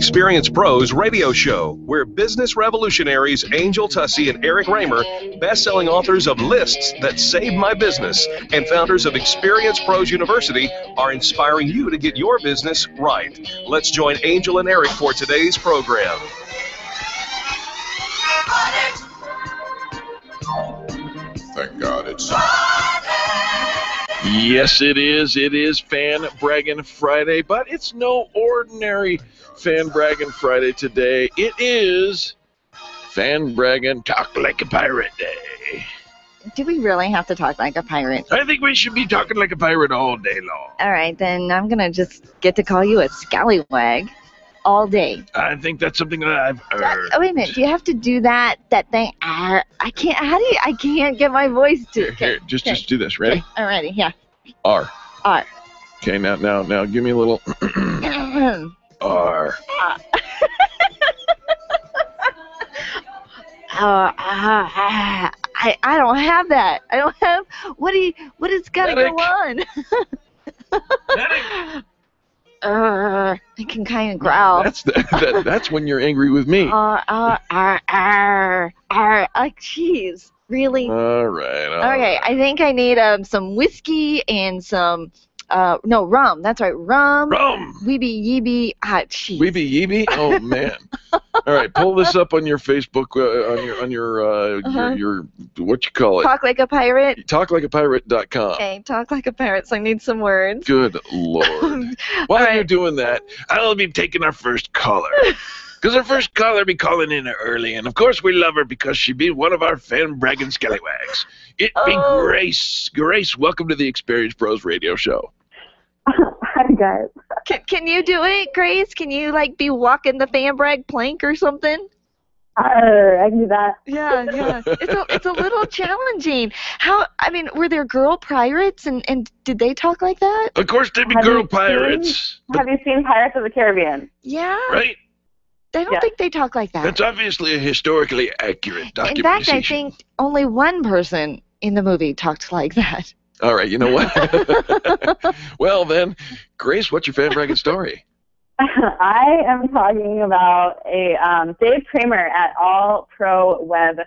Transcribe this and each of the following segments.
Experience Pros radio show, where business revolutionaries Angel Tussey and Eric Raymer, best-selling authors of Lists That Saved My Business and founders of Experience Pros University, are inspiring you to get your business right. Let's join Angel and Eric for today's program. Thank God it's Yes, it is. It is Fan Braggin' Friday, but it's no ordinary Fan Braggin' Friday today. It is Fan Braggin' Talk Like a Pirate Day. Do we really have to talk like a pirate? I think we should be talking like a pirate all day long. All right, then I'm going to just get to call you a scallywag all day. I think that's something that I've heard. Oh, wait a minute. Do you have to do that thing? I can't. I can't get my voice to. Here, just do this. Ready? Okay, I'm ready. Yeah. R. R. Okay, now give me a little R. I don't have that. I don't have. What has got to go on? I can kind of growl. That's when you're angry with me. Jeez, really? All right. Okay, I think I need some whiskey and some rum. That's right, rum. Rum. Weeby yeeby. Jeez. Weeby yeeby. Oh man. All right, pull this up on your Facebook, on your what you call it? Talk Like a Pirate. Talklikeapirate.com. Okay, talk like a pirate. So I need some words. Good Lord. While you're doing that, I'll be taking our first caller. Because our first caller be calling in early, and of course we love her because she be one of our Fan Braggin' Scallywags. It be Grace. Grace, welcome to the Experience Pros radio show. Hi, guys. Can you do it, Grace? Can you, be walking the fan brag plank or something? I can do that. Yeah. It's a little challenging. Were there girl pirates, and did they talk like that? Of course there'd be girl pirates. Have you seen Pirates of the Caribbean? Yeah. Right? I don't think they talk like that. That's obviously a historically accurate documentation. In fact, I think only one person in the movie talked like that. All right, you know what? Well, then, Grace, what's your fan bragging story? I am talking about a Dave Kramer at All Pro Web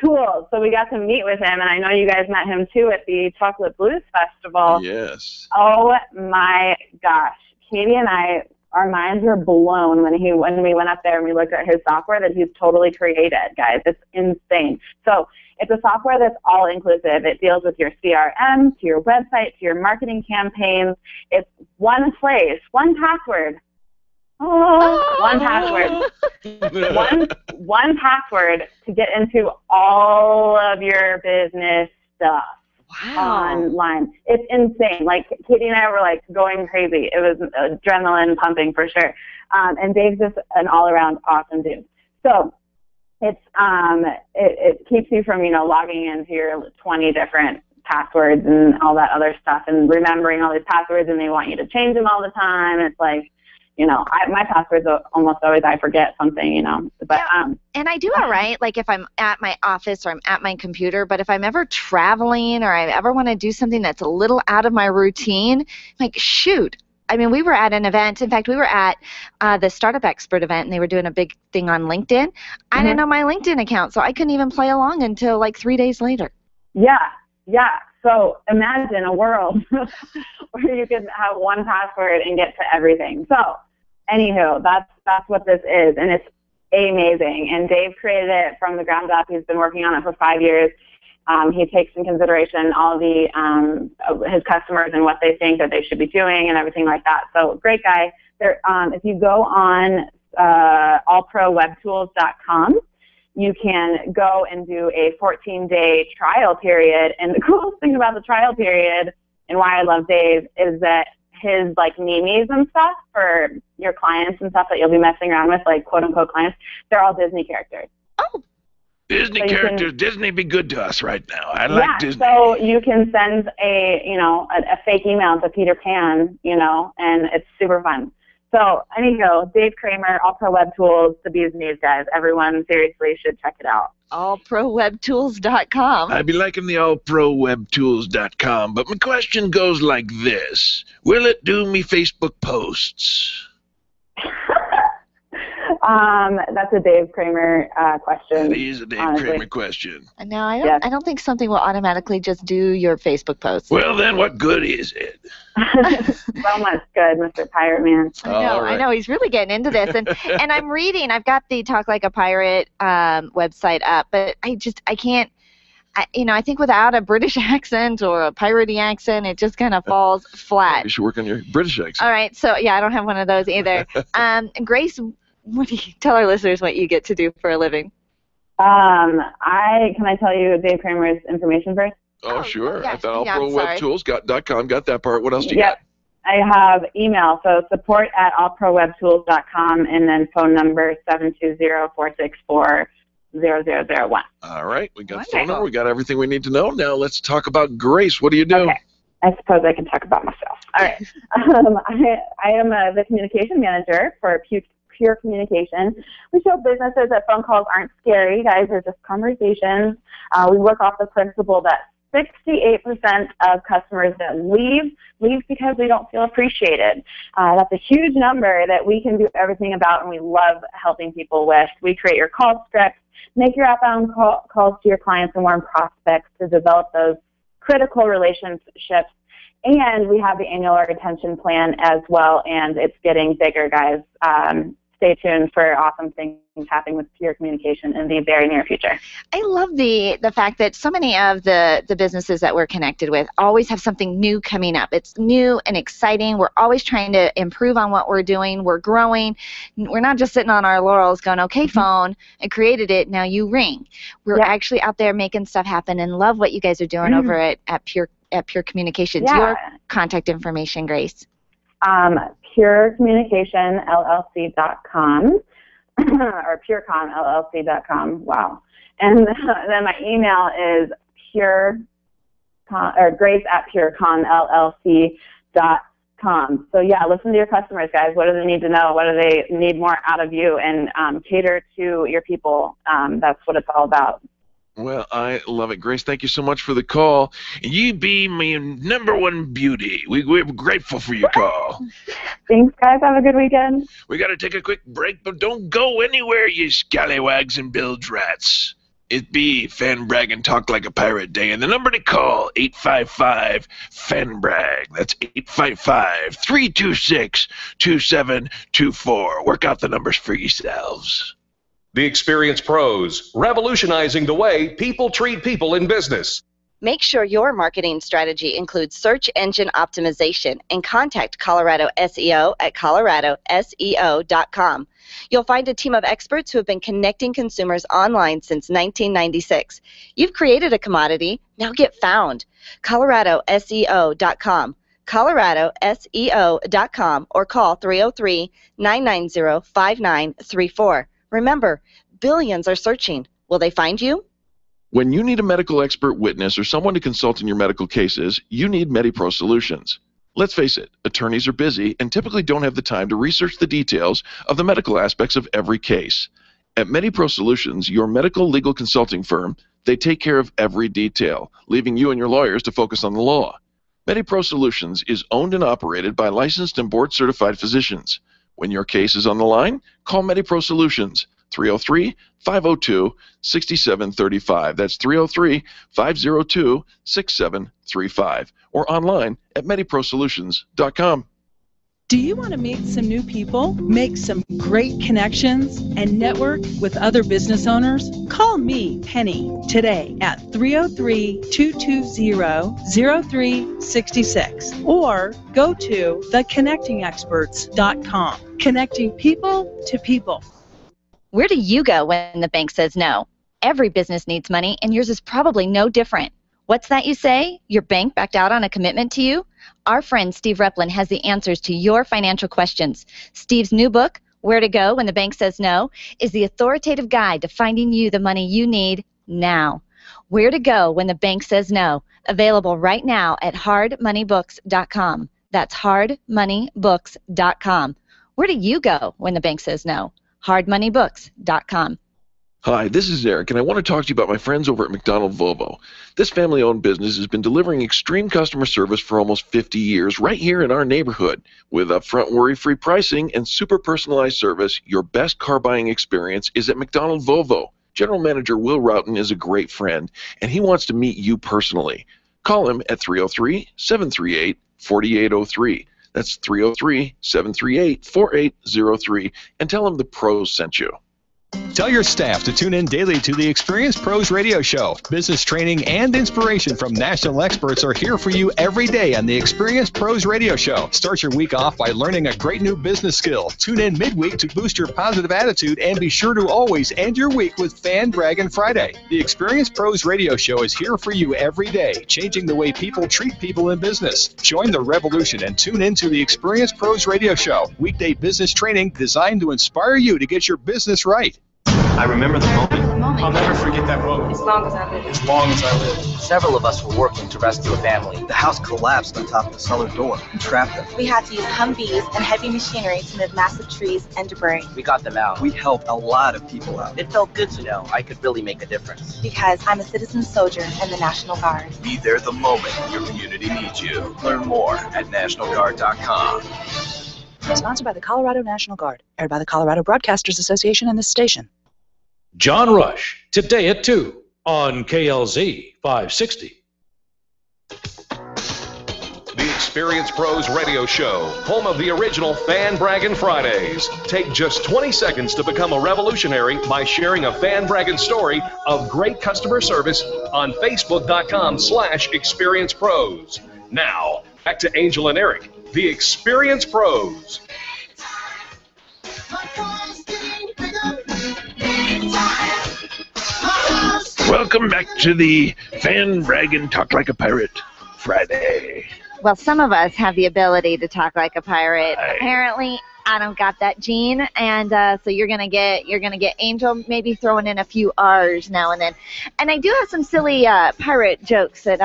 Tools. So we got to meet with him, and I know you guys met him too at the Chocolate Blues Festival. Yes. Oh my gosh, Katie and I, our minds were blown when we went up there and we looked at his software that he's totally created, guys. It's insane. So it's a software that's all-inclusive. It deals with your CRM, to your website, to your marketing campaigns. It's one place, one password. One password. one password to get into all of your business stuff. Wow. Online. It's insane. Katie and I were going crazy. It was adrenaline pumping for sure. And Dave's just an all-around awesome dude. So it's it keeps you from logging into your 20 different passwords and all that other stuff and remembering all these passwords, and they want you to change them all the time. It's my passwords almost always I forget something, But and I do all right, if I'm at my office or I'm at my computer. But if I'm ever traveling or I ever want to do something that's a little out of my routine, shoot. We were at an event. In fact, we were at the Startup Expert event, and they were doing a big thing on LinkedIn. I didn't know my LinkedIn account, so I couldn't even play along until 3 days later. Yeah. So imagine a world where you could have one password and get to everything. So, anywho, that's what this is, and it's amazing. And Dave created it from the ground up. He's been working on it for 5 years. He takes in consideration all the his customers and what they think that they should be doing and everything like that. So, great guy. If you go on allprowebtools.com, you can go and do a 14-day trial period. And the coolest thing about the trial period and why I love Dave is that his memes and stuff for your clients and stuff that you'll be messing around with, quote-unquote clients, they're all Disney characters. Oh. Disney characters. Disney be good to us right now. I like Disney. So you can send a fake email to Peter Pan, and it's super fun. So, anyhow, Dave Kramer, All Pro Web Tools, the bee's knees, guys. Everyone seriously should check it out. allprowebtools.com. I'd be liking the allprowebtools.com, but my question goes like this. Will it do me Facebook posts? That's a Dave Kramer question. That is a Dave Kramer question. No, I don't think something will automatically just do your Facebook post. Well, then what good is it? So much good, Mr. Pirate Man. I know. He's really getting into this. And I'm reading. I've got the Talk Like a Pirate website up, but I can't. I think without a British accent or a piratey accent, it just kind of falls flat. You should work on your British accent. All right. So, yeah, I don't have one of those either. Grace, tell our listeners what you get to do for a living? Can I tell you Dave Kramer's information first? Oh, sure. Yeah, I thought allprowebtools.com. Got that part. What else do you got? I have email, so support@allprowebtools.com, and then phone number 720-464-0001. All right. We got the phone number. We got everything we need to know. Now let's talk about Grace. What do you do? Okay. I suppose I can talk about myself. All right. I am the communication manager for Pure Communication. We show businesses that phone calls aren't scary, guys. They're just conversations. We work off the principle that 68% of customers that leave because they don't feel appreciated. That's a huge number that we can do everything about, and we love helping people with. We create your call scripts, make your outbound calls to your clients and warm prospects to develop those critical relationships. And we have the annual retention plan as well, and it's getting bigger, guys. Stay tuned for awesome things happening with Pure Communication in the very near future. I love the fact that so many of the businesses that we're connected with always have something new coming up. It's new and exciting. We're always trying to improve on what we're doing. We're growing. We're not just sitting on our laurels going, okay, phone, I created it, now you ring. We're actually out there making stuff happen, and love what you guys are doing over at Pure Communications. Your contact information, Grace. PureCommunicationLLC.com or PureComLLC.com. Wow. And then my email is Grace@PureComLLC.com. So yeah, listen to your customers, guys. What do they need to know? What do they need more out of you? And cater to your people. That's what it's all about. Well, I love it. Grace, thank you so much for the call. You be my number one beauty. We're grateful for your call. Thanks, guys. Have a good weekend. We got to take a quick break, but don't go anywhere, you scallywags and bilge rats. It be Fan Braggin' Talk Like a Pirate Day, and the number to call, 855-FAN-BRAG. That's 855-326-2724. Work out the numbers for yourselves. The Experienced Pros, revolutionizing the way people treat people in business. Make sure your marketing strategy includes search engine optimization and contact Colorado SEO at coloradoseo.com. You'll find a team of experts who have been connecting consumers online since 1996. You've created a commodity, now get found. coloradoseo.com. coloradoseo.com or call 303-990-5934. Remember, billions are searching. Will they find you? When you need a medical expert witness or someone to consult in your medical cases, you need MediPro Solutions. Let's face it, attorneys are busy and typically don't have the time to research the details of the medical aspects of every case. At MediPro Solutions, your medical legal consulting firm, they take care of every detail, leaving you and your lawyers to focus on the law. MediPro Solutions is owned and operated by licensed and board-certified physicians. When your case is on the line, call MediPro Solutions, 303-502-6735. That's 303-502-6735. Or online at mediprosolutions.com. Do you want to meet some new people, make some great connections, and network with other business owners? Call me, Penny, today at 303-220-0366 or go to theconnectingexperts.com. Connecting people to people. Where do you go when the bank says no? Every business needs money, and yours is probably no different. What's that you say? Your bank backed out on a commitment to you? Our friend Steve Replin has the answers to your financial questions. Steve's new book, Where to Go When the Bank Says No, is the authoritative guide to finding you the money you need now. Where to Go When the Bank Says No, available right now at hardmoneybooks.com. That's hardmoneybooks.com. Where do you go when the bank says no? hardmoneybooks.com. Hi, this is Eric, and I want to talk to you about my friends over at McDonald Volvo. This family-owned business has been delivering extreme customer service for almost 50 years right here in our neighborhood. With upfront worry-free pricing and super personalized service, your best car buying experience is at McDonald Volvo. General Manager Will Roughton is a great friend, and he wants to meet you personally. Call him at 303-738-4803. That's 303-738-4803, and tell him the pros sent you. Tell your staff to tune in daily to the Experience Pros radio show. Business training and inspiration from national experts are here for you every day on the Experience Pros radio show. Start your week off by learning a great new business skill. Tune in midweek to boost your positive attitude, and be sure to always end your week with Fan Braggin Friday. The Experience Pros radio show is here for you every day, changing the way people treat people in business. Join the revolution and tune in to the Experience Pros radio show. Weekday business training designed to inspire you to get your business right. I remember the moment. I'll never forget that moment. As long as I live. As long as I live. Several of us were working to rescue a family. The house collapsed on top of the cellar door and trapped them. We had to use Humvees and heavy machinery to move massive trees and debris. We got them out. We helped a lot of people out. It felt good to know I could really make a difference. Because I'm a citizen soldier in the National Guard. Be there the moment your community needs you. Learn more at NationalGuard.com. Sponsored by the Colorado National Guard. Aired by the Colorado Broadcasters Association and this station. John Rush, today at 2 on KLZ 560. The Experience Pros radio show, home of the original Fan Braggin Fridays. Take just 20 seconds to become a revolutionary by sharing a Fan Braggin story of great customer service on Facebook.com/ExperiencePros. Now, back to Angel and Eric, the Experience Pros. Welcome back to the Fan Braggin Talk Like a Pirate Friday. Well, some of us have the ability to talk like a pirate. Apparently, I don't got that gene, and so you're gonna get Angel maybe throwing in a few R's now and then. And I do have some silly pirate jokes that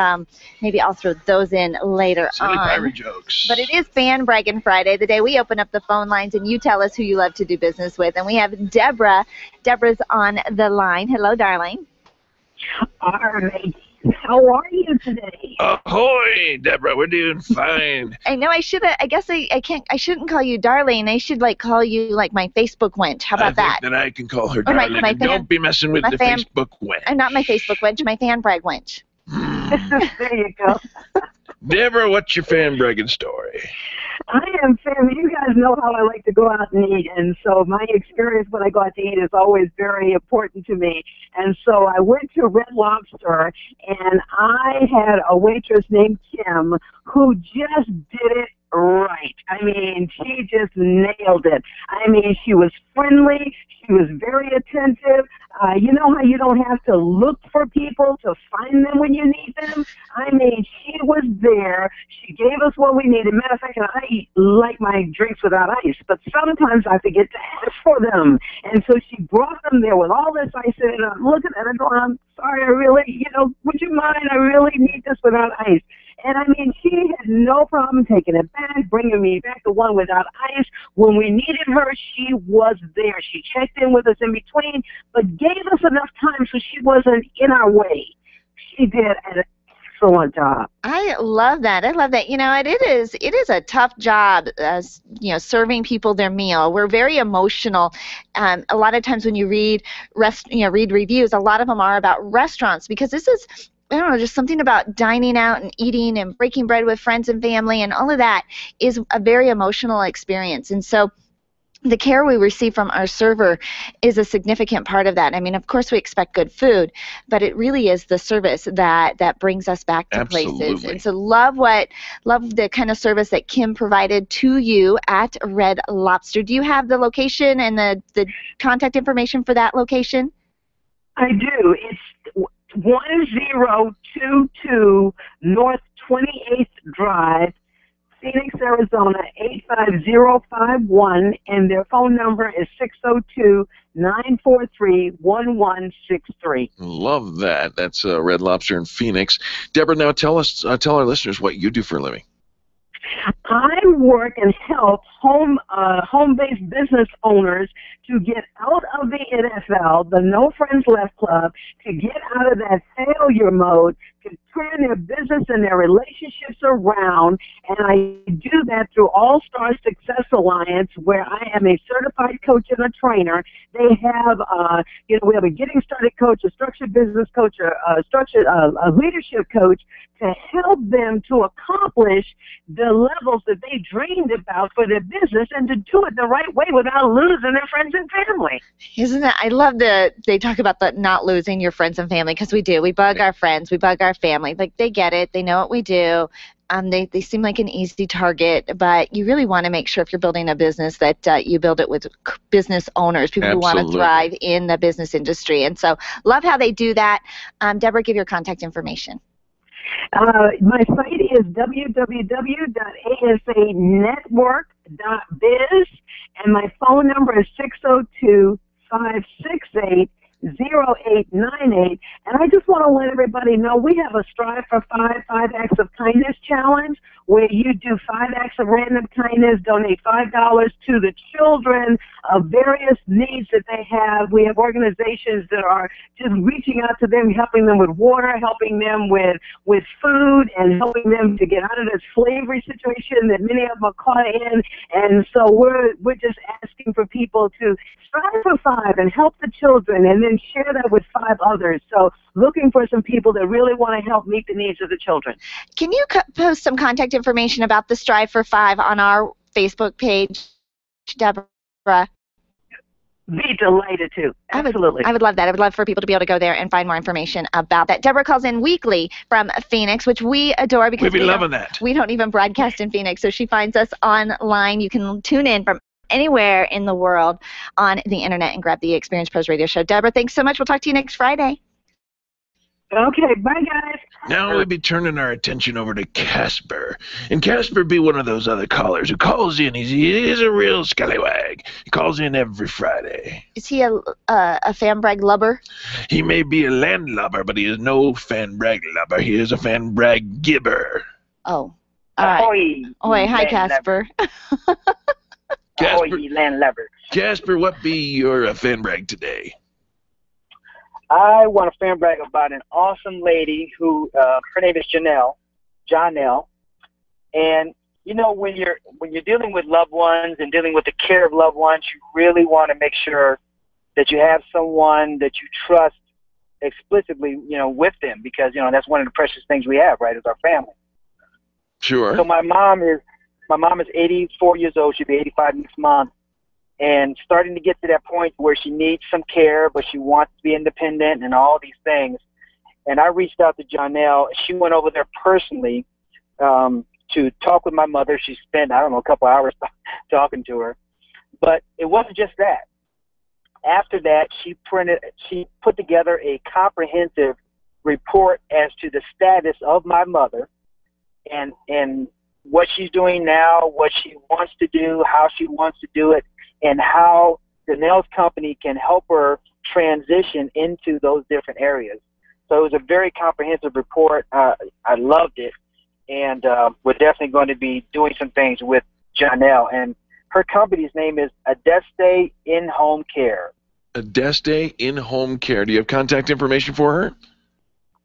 maybe I'll throw those in later on. Silly pirate jokes. But it is Fan Braggin Friday, the day we open up the phone lines and you tell us who you love to do business with. And we have Deborah. Deborah's on the line. Hello, darling. All right. How are you today? Ahoy, Deborah. We're doing fine. I know I should. I guess I can't. I shouldn't call you darling. I should call you my Facebook wench. How about that? That I can call her darling. Don't be messing with the Facebook wench. I'm not my Facebook wench. My fan brag wench. There you go. Deborah, what's your fan bragging story? I am fan. You guys know how I like to go out and eat, and so my experience when I go out to eat is always very important to me. And so I went to Red Lobster, and I had a waitress named Kim who just did it right. I mean, she just nailed it. I mean, she was friendly. She was very attentive. You know how you don't have to look for people to find them when you need them? I mean, she was there. She gave us what we needed. Matter of fact, I like my drinks without ice, but sometimes I forget to ask for them. And so she brought them there with all this ice in it. And I'm looking at it going, I'm sorry, I really, would you mind? I really need this without ice. And I mean, she had no problem taking it back, bringing me back the one without ice. When we needed her, she was there. She checked in with us in between, but gave us enough time so she wasn't in our way. She did an excellent job. I love that. I love that. It is a tough job, serving people their meal. We're very emotional. A lot of times when you read reviews, a lot of them are about restaurants, because this is, I don't know, just something about dining out and eating and breaking bread with friends and family, and all of that is a very emotional experience. And so the care we receive from our server is a significant part of that. I mean, of course we expect good food, but it really is the service that brings us back to places. And so love the kind of service that Kim provided to you at Red Lobster. Do you have the location and the contact information for that location? I do. It's 1022 North 28th Drive, Phoenix, Arizona 85051, and their phone number is 602-943-1163. Love that. That's Red Lobster in Phoenix. Deborah, now tell our listeners what you do for a living. I work and help home-based business owners to get out of the NFL, the No Friends Left Club, to get out of that failure mode, to turn their business and their relationships around. And I do that through All Star Success Alliance, where I am a certified coach and a trainer. They have, we have a getting started coach, a structured business coach, a leadership coach, to help them to accomplish the levels that they dreamed about for their business and to do it the right way without losing their friends and family. Isn't that, I love that they talk about the not losing your friends and family, because we do. We bug our friends, we bug our family. Like, they get it, they know what we do. They seem like an easy target, but you really want to make sure if you're building a business that you build it with business owners, people who want to thrive in the business industry. And so love how they do that. Deborah, give your contact information. My site is www.asanetwork.biz, and my phone number is 602-568-0898. And I just want to let everybody know we have a Strive for 5 Acts of Kindness challenge, where you do 5 acts of random kindness, donate $5 to the children of various needs that they have. We have organizations that are just reaching out to them, helping them with water, helping them with food, and helping them to get out of this slavery situation that many of them are caught in. And so we're just asking for people to strive for 5 and help the children, and then share that with 5 others. So looking for some people that really want to help meet the needs of the children. Can you post some contact information about the Strive for 5 on our Facebook page, Deborah? Be delighted to. Absolutely. I would love that. I would love for people to be able to go there and find more information about that. Deborah calls in weekly from Phoenix, which we adore because we've been loving that. We don't even broadcast in Phoenix, so she finds us online. You can tune in from anywhere in the world on the internet and grab the Experience Pros Radio Show. Deborah, thanks so much. We'll talk to you next Friday. Okay, bye, guys. Now we'll be turning our attention over to Casper. And Casper be one of those other callers who calls in. He's a real scallywag. He calls in every Friday. Is he a fanbrag lubber? He may be a landlubber, but he is no fanbrag lubber. He is a fanbrag gibber. Oh, all right. Ahoy, hi, Casper. Casper, Casper, what be your fanbrag today? I want to fan brag about an awesome lady who her name is Janelle. And you know, when you're dealing with loved ones and dealing with the care of loved ones, you really want to make sure that you have someone that you trust explicitly, with them, because that's one of the precious things we have, right, is our family. Sure. So my mom is 84 years old. She'll be 85 next month. And starting to get to that point where she needs some care, but she wants to be independent and all these things. And I reached out to Janelle. She went over there personally to talk with my mother. She spent, a couple hours talking to her. But it wasn't just that. After that, she put together a comprehensive report as to the status of my mother and what she's doing now, what she wants to do, how she wants to do it, and how Janelle's company can help her transition into those different areas. So it was a very comprehensive report. I loved it, and we're definitely going to be doing some things with Janelle. And her company's name is Adeste In-Home Care. Adeste In-Home Care. Do you have contact information for her?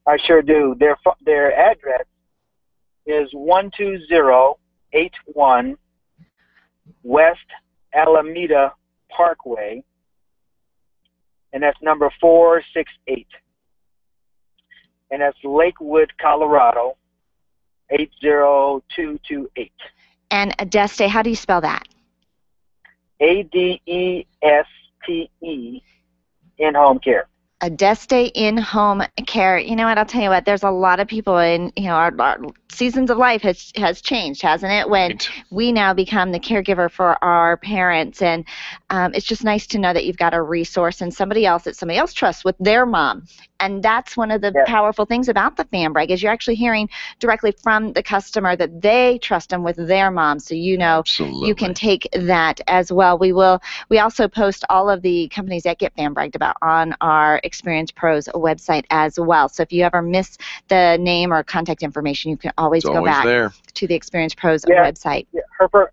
I sure do. Their address is 12081 West Alameda Parkway, and that's number 468, and that's Lakewood, Colorado, 80228. And Adeste, how do you spell that? Adeste In-Home Care. Adeste In-Home Care. You know what? I'll tell you what. There's a lot of people in, our seasons of life has changed, hasn't it? When we now become the caregiver for our parents, and it's just nice to know that you've got a resource and somebody else that somebody else trusts with their mom. And that's one of the powerful things about the fan brag, is you're actually hearing directly from the customer that they trust them with their mom. So you can take that as well. We also post all of the companies that get fan bragged about on our Experience Pros website as well. So if you ever miss the name or contact information, you can always It's go always back there. to the Experience Pros Yeah. website. Yeah. Her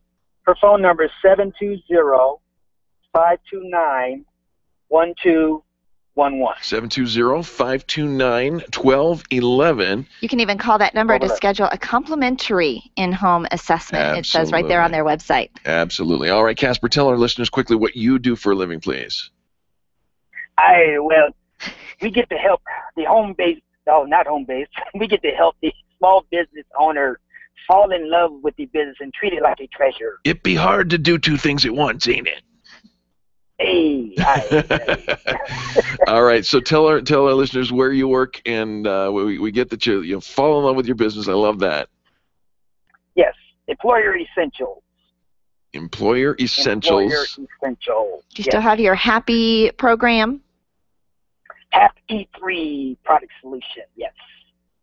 phone number is 720-529-1211. 720-529-1211. You can even call that number to 1211. schedule a complimentary in-home assessment. It says right there on their website. Absolutely. All right, Casper, tell our listeners quickly what you do for a living, please. Well, we get to help the home-based, not home-based, we get to help the small business owner fall in love with the business and treat it like a treasure. It'd be hard to do two things at once, ain't it? Hey. All right, so tell our listeners where you work, and we get that you fall in love with your business. I love that. Yes, Employer Essentials. Employer Essentials. Employer Essentials. Do you still have your Happy program? Happy E3 product solution, yes,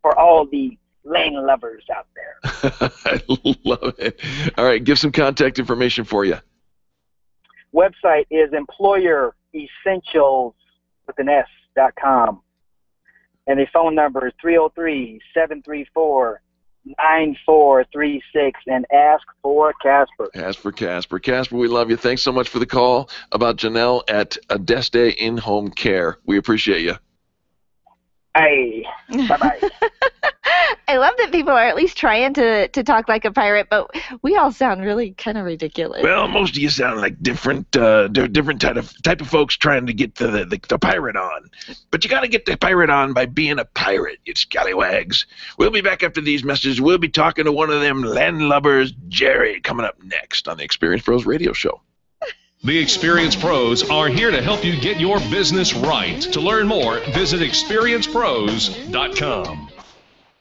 for all the lane lovers out there. I love it. All right, give some contact information for you. Website is employeressentials.com. And the phone number is 303-734-9436, and ask for Casper. Ask for Casper. Casper, we love you. Thanks so much for the call about Janelle at Adeste In-Home Care. We appreciate you. Hey, bye-bye. I love that people are at least trying to talk like a pirate, but we all sound really kind of ridiculous. Well, most of you sound like different type of folks trying to get the pirate on. But you got to get the pirate on by being a pirate, you scallywags. We'll be back after these messages. We'll be talking to one of them landlubbers, Jerry, coming up next on the Experience Pros Radio Show. The Experience Pros are here to help you get your business right. To learn more, visit experiencepros.com.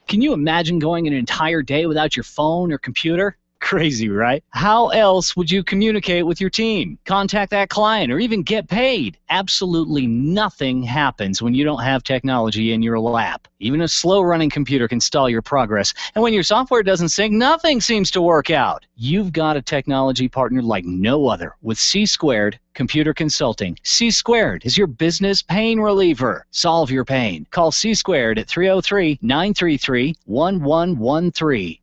Can you imagine going an entire day without your phone or computer? Crazy, right? How else would you communicate with your team, contact that client, or even get paid? Absolutely nothing happens when you don't have technology in your lap. Even a slow-running computer can stall your progress. And when your software doesn't sync, nothing seems to work out. You've got a technology partner like no other with C-Squared Computer Consulting. C-Squared is your business pain reliever. Solve your pain. Call C-Squared at 303-933-1113.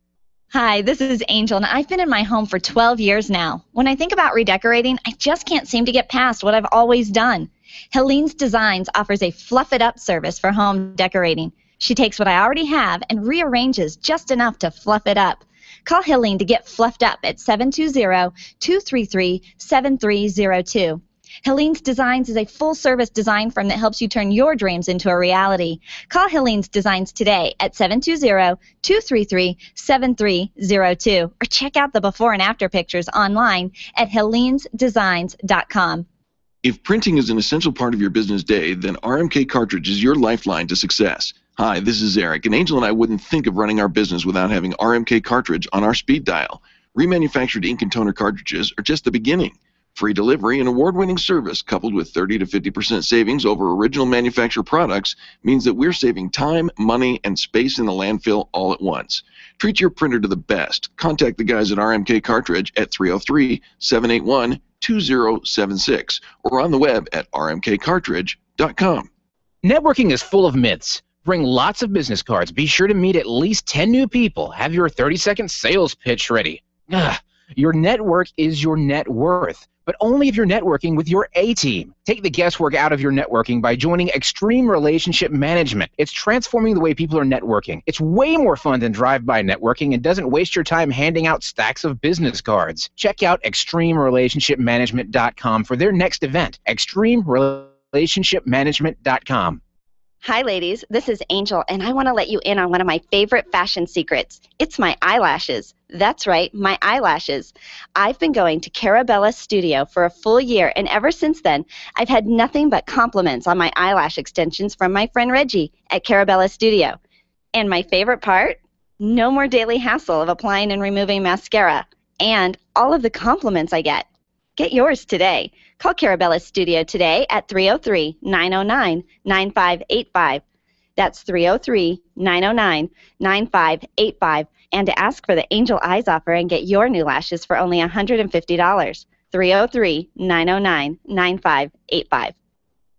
Hi, this is Angel, and I've been in my home for 12 years now. When I think about redecorating, I just can't seem to get past what I've always done. Helene's Designs offers a Fluff It Up service for home decorating. She takes what I already have and rearranges just enough to fluff it up. Call Helene to get fluffed up at 720-233-7302. Helene's Designs is a full-service design firm that helps you turn your dreams into a reality. Call Helene's Designs today at 720-233-7302 or check out the before and after pictures online at helenesdesigns.com. If printing is an essential part of your business day, then RMK Cartridge is your lifeline to success. Hi, this is Eric, and Angel and I wouldn't think of running our business without having RMK Cartridge on our speed dial. Remanufactured ink and toner cartridges are just the beginning. Free delivery and award-winning service coupled with 30 to 50% savings over original manufacturer products means that we're saving time, money, and space in the landfill all at once. Treat your printer to the best. Contact the guys at RMK Cartridge at 303-781-2076 or on the web at rmkcartridge.com. Networking is full of myths. Bring lots of business cards. Be sure to meet at least 10 new people. Have your 30-second sales pitch ready. Your network is your net worth, but only if you're networking with your A-team. Take the guesswork out of your networking by joining Extreme Relationship Management. It's transforming the way people are networking. It's way more fun than drive-by networking and doesn't waste your time handing out stacks of business cards. Check out ExtremeRelationshipManagement.com for their next event. ExtremeRelationshipManagement.com. Hi, ladies. This is Angel, and I want to let you in on one of my favorite fashion secrets. It's my eyelashes. That's right, my eyelashes. I've been going to Carabella's studio for a full year, and ever since then, I've had nothing but compliments on my eyelash extensions from my friend Reggie at Carabella's studio. And my favorite part? No more daily hassle of applying and removing mascara, and all of the compliments I get. Get yours today. Call Carabella's studio today at 303-909-9585. That's 303-909-9585. And to ask for the Angel Eyes offer and get your new lashes for only $150. 303-909-9585.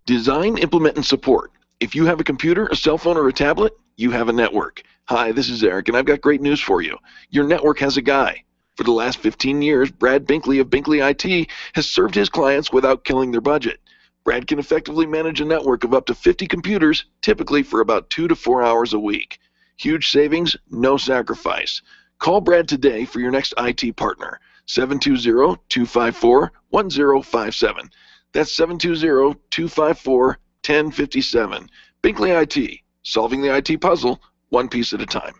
Design, implement, and support. If you have a computer, a cell phone, or a tablet, you have a network. Hi, this is Eric, and I've got great news for you. Your network has a guy. For the last 15 years, Brad Binkley of Binkley IT has served his clients without killing their budget. Brad can effectively manage a network of up to 50 computers, typically for about 2 to 4 hours a week. Huge savings, no sacrifice. Call Brad today for your next IT partner. 720-254-1057. That's 720-254-1057. Binkley IT, solving the IT puzzle one piece at a time.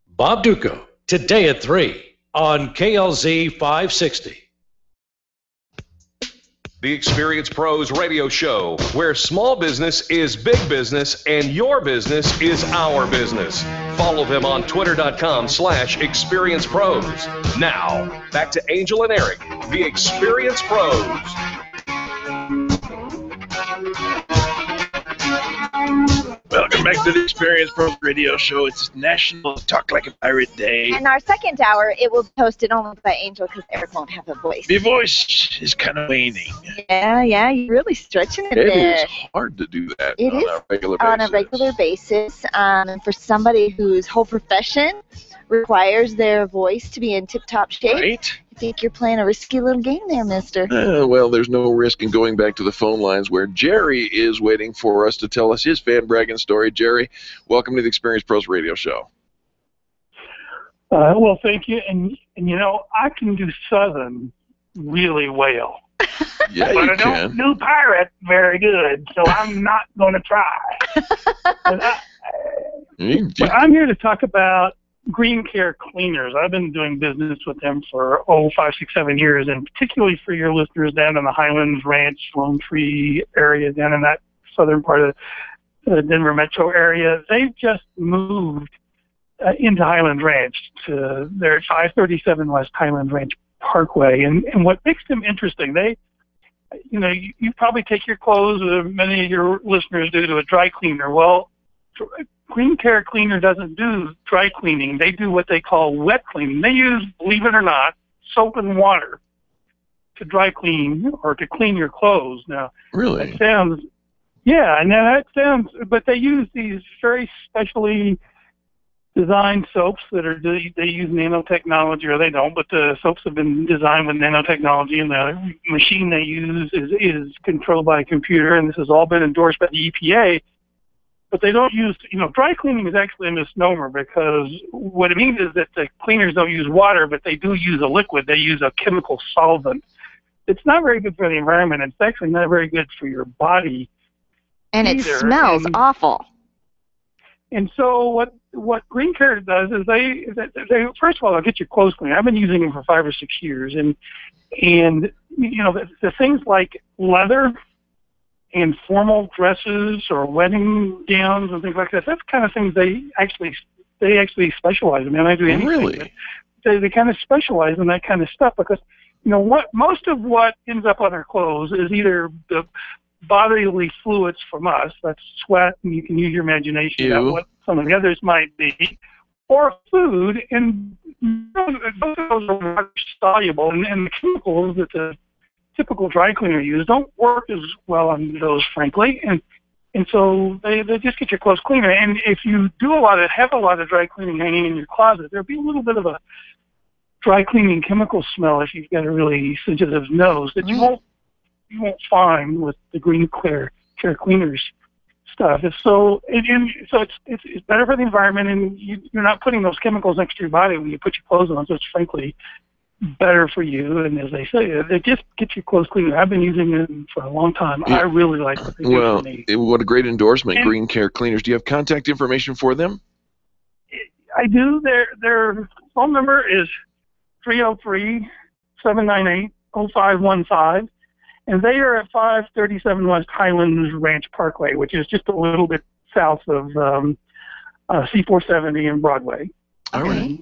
Bob Duco, today at 3 on KLZ 560. The Experience Pros radio show, where small business is big business and your business is our business. Follow them on twitter.com/experiencepros. Now, back to Angel and Eric, the Experience Pros. Welcome back to the Experience Pros Radio Show. It's National Talk Like a Pirate Day. And our second hour, it will be hosted only by Angel because Eric won't have a voice. The voice is kind of waning. Yeah, you're really stretching it It there. is hard to do that It on is a regular basis. on a regular basis. And for somebody whose whole profession requires their voice to be in tip-top shape, Right? I think you're playing a risky little game there, mister. Well, there's no risk in going back to the phone lines where Jerry is waiting for us to tell us his fan bragging story. Jerry, welcome to the Experience Pros Radio Show. Well, thank you. And you know, I can do Southern really well. Yeah, but you I don't can. do pirate very good, so I'm not going to try. But I'm here to talk about Green Care Cleaners. I've been doing business with them for 5, 6, 7 years, and particularly for your listeners down in the Highlands Ranch, Lone Tree area, down in that southern part of the Denver metro area. They've just moved into Highlands Ranch to their 537 West Highlands Ranch Parkway, and what makes them interesting, you probably take your clothes, many of your listeners do, to a dry cleaner. Well, Green Care Cleaner doesn't do dry cleaning. They do what they call wet cleaning. They use, believe it or not, soap and water to dry clean or to clean your clothes. Now, really? That sounds, but they use these very specially designed soaps that they use nanotechnology, or they don't, but the soaps have been designed with nanotechnology, and the machine they use is controlled by a computer, and this has all been endorsed by the EPA. But they don't use, dry cleaning is actually a misnomer, because what it means is that the cleaners don't use water, but they do use a liquid. They use a chemical solvent. It's not very good for the environment. It's actually not very good for your body. And either. It smells awful. And so what Green Care does is they first of all, they'll get your clothes clean. I've been using them for 5 or 6 years, and the things like leather and formal dresses or wedding gowns and things like that. That's the kind of things they actually specialize in. I do anything. Really? They kind of specialize in that kind of stuff, because most of what ends up on our clothes is either the bodily fluids from us, that's sweat, and you can use your imagination about what some of the others might be, or food, and both of those are water soluble, and the chemicals that the typical dry cleaner use don't work as well on those, frankly, and so they just get your clothes cleaner. And if you have a lot of dry cleaning hanging in your closet, there'll be a little bit of a dry cleaning chemical smell if you've got a really sensitive nose that you won't find with the Green Care Cleaners stuff. So it's better for the environment, and you're not putting those chemicals next to your body when you put your clothes on. So it's frankly better for you. And as they say, they just get your clothes cleaner. I've been using them for a long time. I really like what they do for me. What a great endorsement, Green Care Cleaners. Do you have contact information for them? I do. Their phone number is 303-798-0515. And they are at 537 West Highlands Ranch Parkway, which is just a little bit south of C470 and Broadway. All right.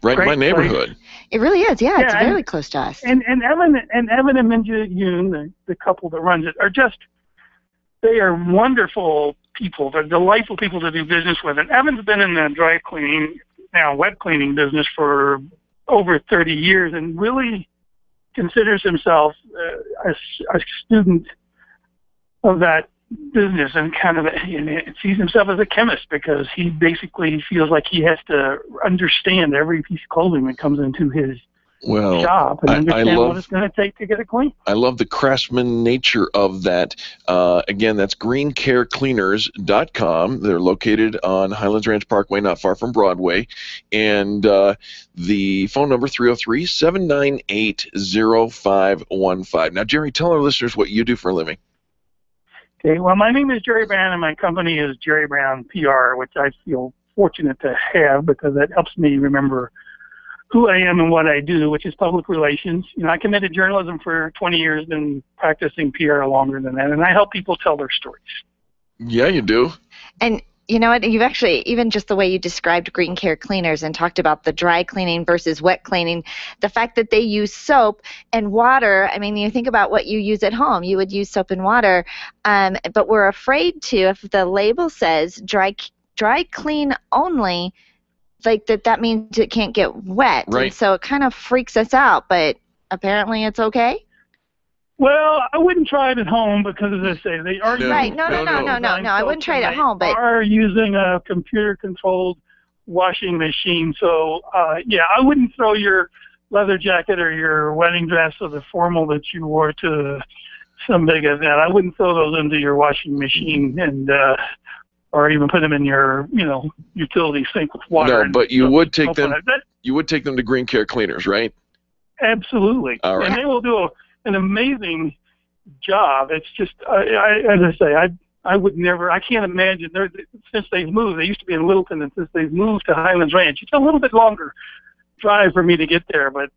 Right in my neighborhood. Place. It really is. Yeah, it's very close to us. And Evan and Minja Yoon, the couple that runs it, they are wonderful people. They're delightful people to do business with. And Evan's been in the dry cleaning, now wet cleaning business for over 30 years, and really considers himself a student of that business and kind of sees himself as a chemist because he basically feels like he has to understand every piece of clothing that comes into his shop and understand what it's going to take to get it clean. I love the craftsman nature of that. Again, that's greencarecleaners.com. They're located on Highlands Ranch Parkway, not far from Broadway. And the phone number, 303-798-0515. Now, Jerry, tell our listeners what you do for a living. Okay, well, my name is Jerry Brown, and my company is Jerry Brown PR, which I feel fortunate to have because it helps me remember who I am and what I do, which is public relations. You know, I committed journalism for 20 years, been practicing PR longer than that, and I help people tell their stories. Yeah, you do. And you know what? You've actually, even just the way you described Green Care Cleaners and talked about the dry cleaning versus wet cleaning, the fact that they use soap and water. I mean, you think about what you use at home. You would use soap and water, but we're afraid to, if the label says dry clean only, like that means it can't get wet. Right. And so it kind of freaks us out, but apparently it's okay. Well, I wouldn't try it at home because, as I say, they are right. No. I wouldn't try it at home, but are using a computer-controlled washing machine. So, yeah, I wouldn't throw your leather jacket or your wedding dress or the formal that you wore to some big event. I wouldn't throw those into your washing machine and or even put them in your, utility sink with water. No, but you would take them. You would take them to Green Care Cleaners, right? Absolutely. All right. And they will do an amazing job. It's just, as I say, I would never. I can't imagine. Since they've moved, they used to be in Littleton, and since they've moved to Highlands Ranch, it's a little bit longer drive for me to get there, but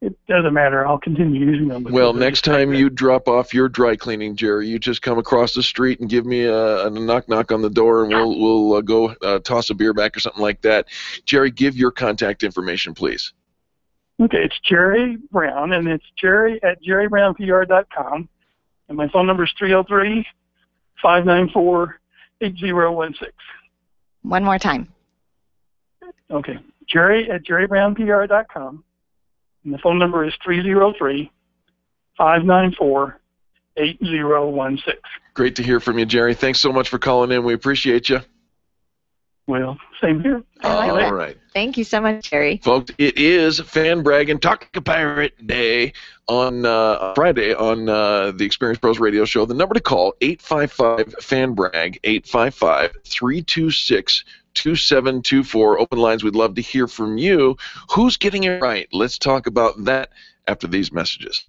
it doesn't matter. I'll continue using them. Well, next time you drop off your dry cleaning, Jerry, you just come across the street and give me a knock on the door, and we'll go toss a beer back or something like that. Jerry, give your contact information, please. Okay, it's Jerry Brown, and it's jerry@jerrybrownpr.com, and my phone number is 303-594-8016. One more time. Okay, Jerry@jerrybrownpr.com. And the phone number is 303-594-8016. Great to hear from you, Jerry. Thanks so much for calling in. We appreciate you. Well, same here. All right. Thank you so much, Jerry. Folks, it is Fan Braggin' Talk a Pirate Day on Friday on the Experience Pros Radio Show. The number to call, 855-FAN-BRAG, 855-326-2724. Open lines, we'd love to hear from you. Who's getting it right? Let's talk about that after these messages.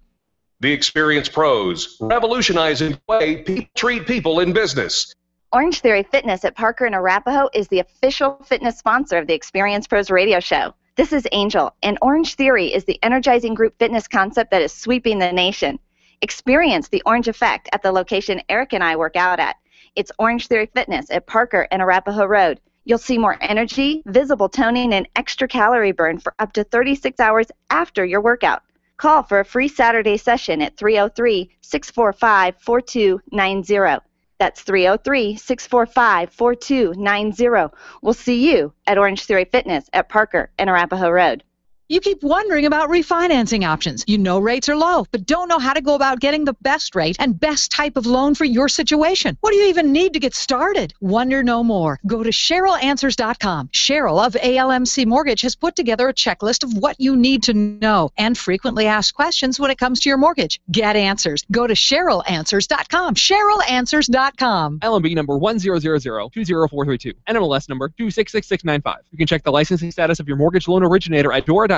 The Experience Pros, revolutionizing the way people treat people in business. Orange Theory Fitness at Parker and Arapahoe is the official fitness sponsor of the Experience Pros Radio Show. This is Angel, and Orange Theory is the energizing group fitness concept that is sweeping the nation. Experience the orange effect at the location Eric and I work out at. It's Orange Theory Fitness at Parker and Arapahoe Road. You'll see more energy, visible toning, and extra calorie burn for up to 36 hours after your workout. Call for a free Saturday session at 303-645-4290. That's 303-645-4290. We'll see you at Orange Theory Fitness at Parker and Arapahoe Road. You keep wondering about refinancing options. You know rates are low, but don't know how to go about getting the best rate and best type of loan for your situation. What do you even need to get started? Wonder no more. Go to CherylAnswers.com. Cheryl of ALMC Mortgage has put together a checklist of what you need to know and frequently asked questions when it comes to your mortgage. Get answers. Go to CherylAnswers.com. CherylAnswers.com. LMB number 100020432. NMLS number 266695. You can check the licensing status of your mortgage loan originator at dora.state.co.us.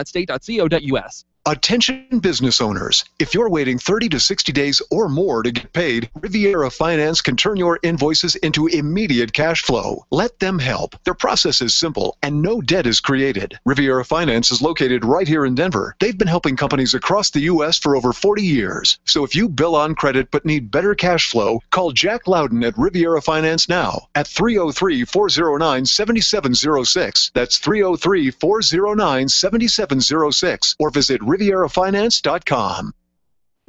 Attention business owners. If you're waiting 30 to 60 days or more to get paid, Riviera Finance can turn your invoices into immediate cash flow. Let them help. Their process is simple and no debt is created. Riviera Finance is located right here in Denver. They've been helping companies across the U.S. for over 40 years. So if you bill on credit but need better cash flow, call Jack Loudon at Riviera Finance now at 303-409-7706. That's 303-409-7706 or visit RivieraFinance.com.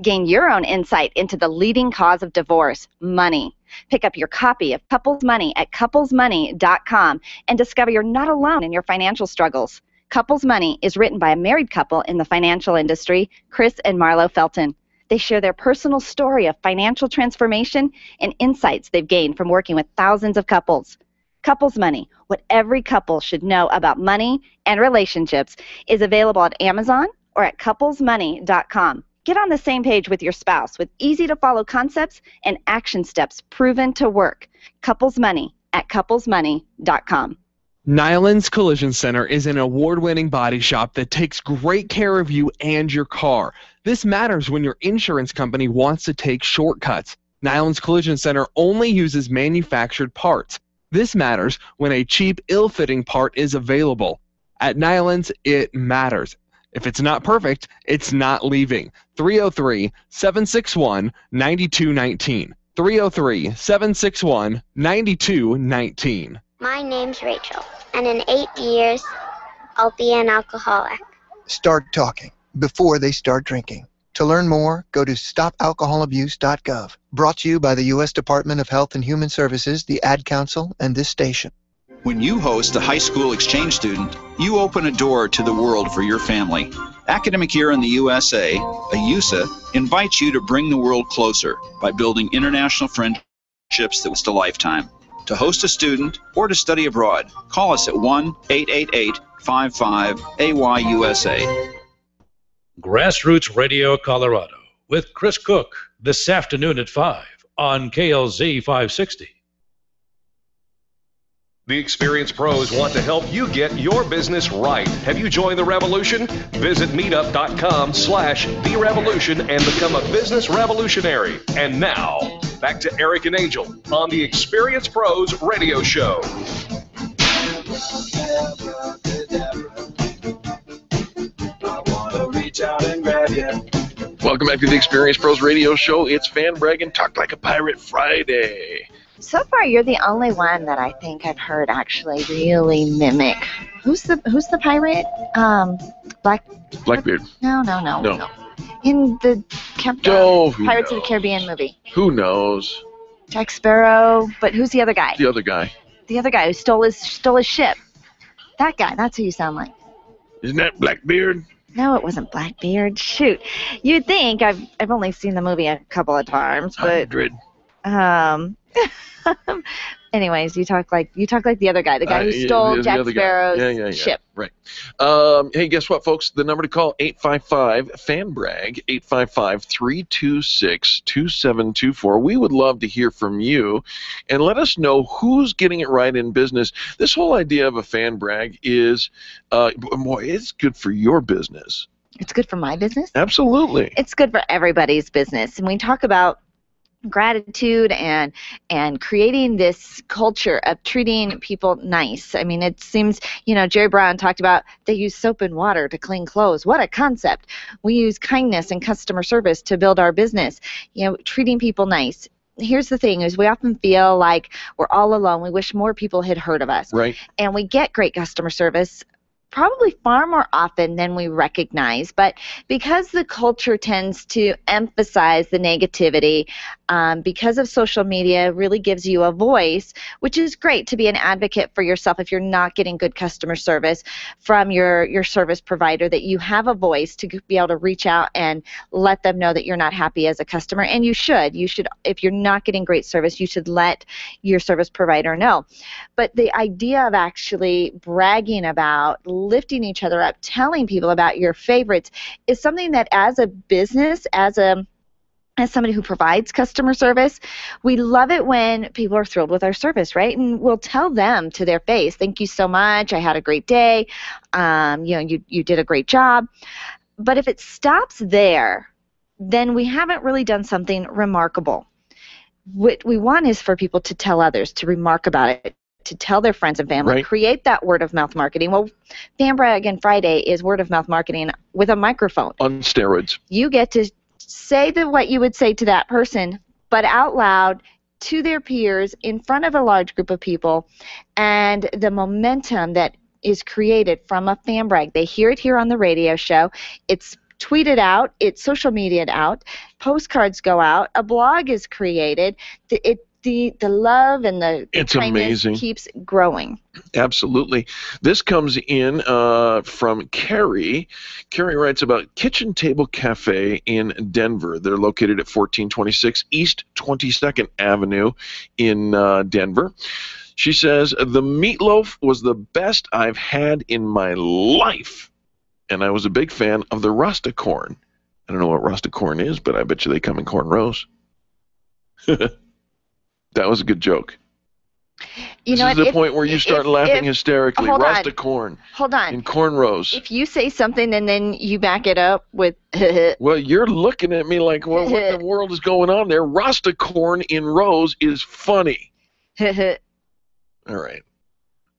Gain your own insight into the leading cause of divorce, money. Pick up your copy of Couples Money at couplesmoney.com and discover you're not alone in your financial struggles. Couples Money is written by a married couple in the financial industry, Chris and Marlo Felton. They share their personal story of financial transformation and insights they've gained from working with thousands of couples. Couples Money, what every couple should know about money and relationships, is available at Amazon or at couplesmoney.com. Get on the same page with your spouse with easy-to-follow concepts and action steps proven to work. Couples Money at couplesmoney.com. Nyland's Collision Center is an award-winning body shop that takes great care of you and your car. This matters when your insurance company wants to take shortcuts. Nyland's Collision Center only uses manufactured parts. This matters when a cheap, ill-fitting part is available. At Nyland's, it matters. If it's not perfect, it's not leaving. 303-761-9219. 303-761-9219. My name's Rachel, and in 8 years, I'll be an alcoholic. Start talking before they start drinking. To learn more, go to stopalcoholabuse.gov. Brought to you by the U.S. Department of Health and Human Services, the Ad Council, and this station. When you host a high school exchange student, you open a door to the world for your family. Academic Year in the USA, AUSA, invites you to bring the world closer by building international friendships that last a lifetime. To host a student or to study abroad, call us at 1-888-55-AYUSA. Grassroots Radio Colorado with Chris Cook this afternoon at 5 on KLZ 560. The experienced pros want to help you get your business right. Have you joined the revolution? Visit meetup.com/therevolution and become a business revolutionary. And now, back to Eric and Angel on the Experienced Pros Radio Show. Welcome back to the Experienced Pros Radio Show. It's Fan Braggin' Talk Like a Pirate Friday. So far, you're the only one that I think I've heard actually really mimic. Who's the pirate? Blackbeard. No. In the Pirates of the Caribbean movie. Who knows? Jack Sparrow, but who's the other guy? The other guy. The other guy who stole his ship. That guy. That's who you sound like. Isn't that Blackbeard? No, it wasn't Blackbeard. Shoot, you'd think I've only seen the movie a couple of times, but 100. Anyways, you talk like the other guy, the guy who stole Jack Sparrow's ship. Right. Hey, guess what, folks? The number to call, 855-FANBRAG, 855-326-2724. We would love to hear from you, and let us know who's getting it right in business. This whole idea of a fan brag is, it's good for your business. It's good for my business? Absolutely. It's good for everybody's business. And we talk about gratitude and creating this culture of treating people nice. I mean, it seems, Jerry Brown talked about they use soap and water to clean clothes. What a concept. We use kindness and customer service to build our business. Treating people nice. Here's the thing is we often feel like we're all alone. We wish more people had heard of us. Right. And we get great customer service probably far more often than we recognize, but because the culture tends to emphasize the negativity, because of social media really gives you a voice, which is great to be an advocate for yourself if you're not getting good customer service from your service provider, that you have a voice to be able to reach out and let them know that you're not happy as a customer. And you should, if you're not getting great service, you should let your service provider know. But the idea of actually bragging about, lifting each other up, telling people about your favorites is something that as a business, as somebody who provides customer service, we love it when people are thrilled with our service, right? And we'll tell them to their face, thank you so much, I had a great day, you did a great job. But if it stops there, then we haven't really done something remarkable. What we want is for people to tell others, to remark about it, to tell their friends and family, create that word-of-mouth marketing. Well, Fan Braggin' Friday is word-of-mouth marketing with a microphone. On steroids. You get to say what you would say to that person, but out loud to their peers in front of a large group of people, and the momentum that is created from a fan brag. They hear it here on the radio show. It's tweeted out, it's social media'd out, postcards go out, a blog is created. the love and the It's kindness amazing. keeps growing. Absolutely. This comes in from Carrie. Carrie writes about Kitchen Table Cafe in Denver. They're located at 1426 East 22nd Avenue in Denver. She says, the meatloaf was the best I've had in my life. And I was a big fan of the Rasta corn. I don't know what Rasta corn is, but I bet you they come in corn rows. That was a good joke. This is the point where you start laughing hysterically. Hold Rasta on. corn. Hold on. In cornrows. If you say something and then you back it up with well, you're looking at me like, well, what in the world is going on there? Rasta corn in rows is funny. All right.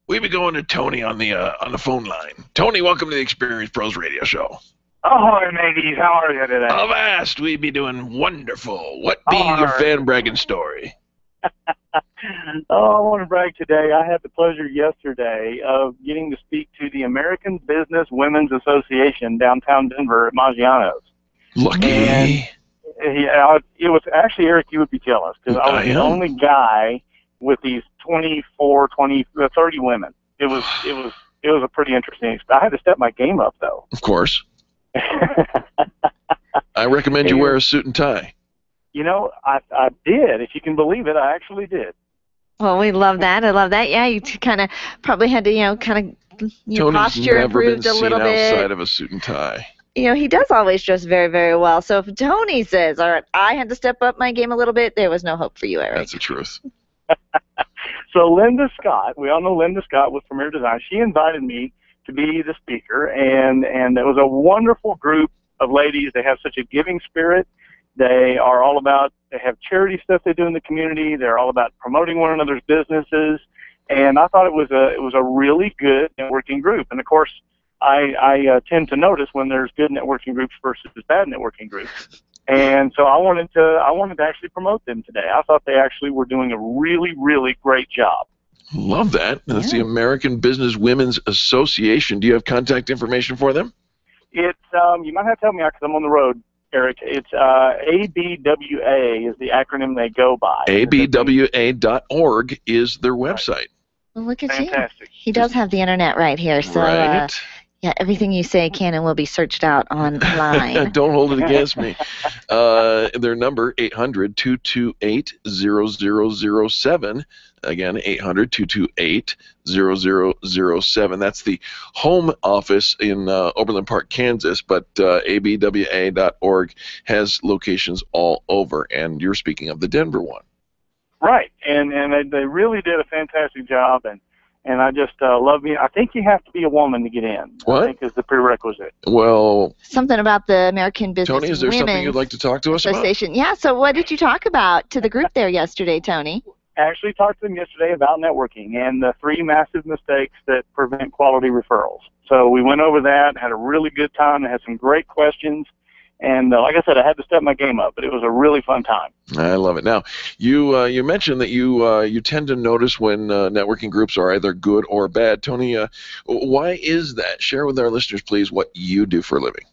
We be going to Tony on the phone line. Tony, welcome to the Experience Pros Radio Show. Ahoy, mateys. How are you today? Avast, we be doing wonderful. What be your fan bragging story? Oh, I want to brag today. I had the pleasure yesterday of getting to speak to the American Business Women's Association downtown Denver at Maggiano's. Lucky. And, yeah, it was actually, Eric, you would be jealous because I was the only guy with these 24, 20, 30 women. It was a pretty interesting experience. I had to step my game up, though. Of course. I recommend you wear a suit and tie. You know, I did. If you can believe it, I actually did. Well, we love that. I love that. Yeah, you kind of probably had to, kind of your posture improved a little bit. Outside of a suit and tie. He does always dress very, very well. So if Tony says, all right, I had to step up my game a little bit, there was no hope for you, Eric. That's the truth. So Linda Scott, we all know Linda Scott with Premier Design. She invited me to be the speaker, and it was a wonderful group of ladies. They have such a giving spirit. They are all about, they have charity stuff they do in the community. They're all about promoting one another's businesses. And I thought it was a really good networking group. And of course, I tend to notice when there's good networking groups versus bad networking groups. And so I wanted to actually promote them today. I thought they actually were doing a really, really great job. Love that. That's the American Business Women's Association. Do you have contact information for them? It's you might have to help me out because I'm on the road, Eric. It's ABWA is the acronym they go by. ABWA.org is their website. Well, look at Fantastic. you. He does have the internet right here. So, right. Yeah, everything you say can and will be searched out online. Don't hold it against me. Their number, 800-228-0007. Again, 800-228-0007. That's the home office in Overland Park, Kansas, but abwa.org has locations all over, and you're speaking of the Denver one. Right, and they really did a fantastic job, and I just love me. I think you have to be a woman to get in. What? I think is the prerequisite. Well, something about the American Business Tony, is there something you'd like to talk to us Association. Yeah, so what did you talk about to the group there yesterday, Tony? I actually talked to them yesterday about networking and the 3 massive mistakes that prevent quality referrals. So we went over that, had a really good time, and had some great questions. And like I said, I had to step my game up, but it was a really fun time. I love it. Now, you mentioned that you tend to notice when networking groups are either good or bad. Tony, why is that? Share with our listeners, please, what you do for a living.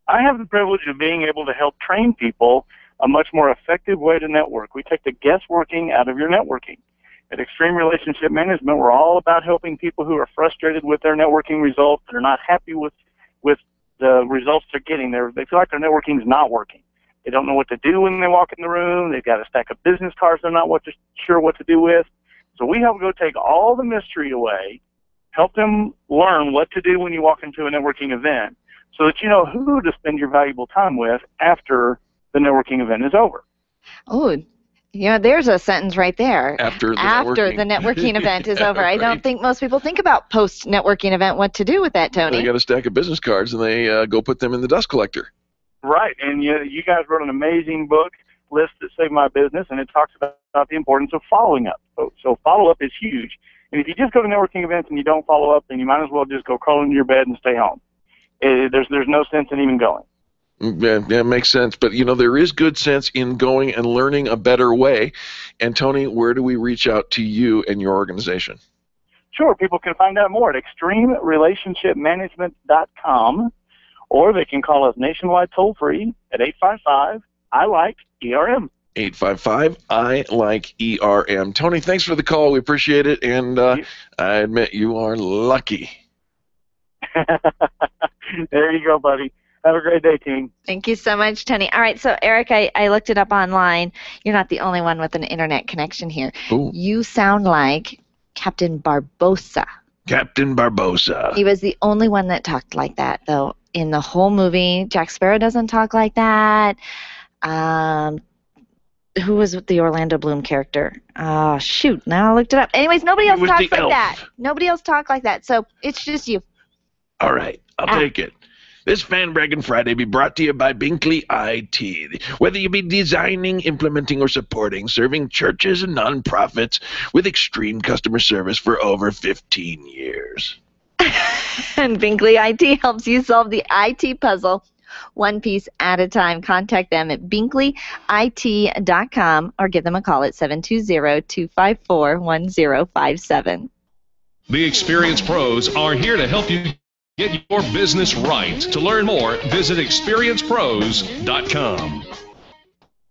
I have the privilege of being able to help train people a much more effective way to network. We take the guessworking out of your networking. At Extreme Relationship Management, we're all about helping people who are frustrated with their networking results, that are not happy with the results they're getting. They feel like their networking is not working. They don't know what to do when they walk in the room. They've got a stack of business cards they're not sure what to do with. So we help go take all the mystery away, help them learn what to do when you walk into a networking event so that you know who to spend your valuable time with after the networking event is over. Oh, there's a sentence right there. After the networking event is over. I don't think most people think about post-networking event what to do with that, Tony. They got a stack of business cards, and they go put them in the dust collector. Right, and you guys wrote an amazing book, List That Saved My Business, and it talks about the importance of following up. So follow-up is huge. And if you just go to networking events and you don't follow up, then you might as well just go crawl into your bed and stay home. There's no sense in even going. Yeah, it makes sense. But, there is good sense in going and learning a better way. And, Tony, where do we reach out to you and your organization? Sure. People can find out more at extremerelationshipmanagement.com, or they can call us nationwide toll-free at 855-I-LIKE-ERM. 855-I-like-ERM. Tony, thanks for the call. We appreciate it, and I admit you are lucky. There you go, buddy. Have a great day, team. Thank you so much, Tony. All right, so Eric, I looked it up online. You're not the only one with an internet connection here. Ooh. You sound like Captain Barbossa. Captain Barbossa. He was the only one that talked like that, though. In the whole movie, Jack Sparrow doesn't talk like that. Who was the Orlando Bloom character? Shoot, now I looked it up. Anyways, nobody else talks like that. Nobody else talks like that, so it's just you. All right, I'll take it. This Fan Braggin' Friday be brought to you by Binkley IT. Whether you be designing, implementing, or supporting, serving churches and nonprofits with extreme customer service for over 15 years. And Binkley IT helps you solve the IT puzzle one piece at a time. Contact them at binkleyit.com or give them a call at 720-254-1057. The experienced pros are here to help you get your business right. To learn more, visit experiencepros.com.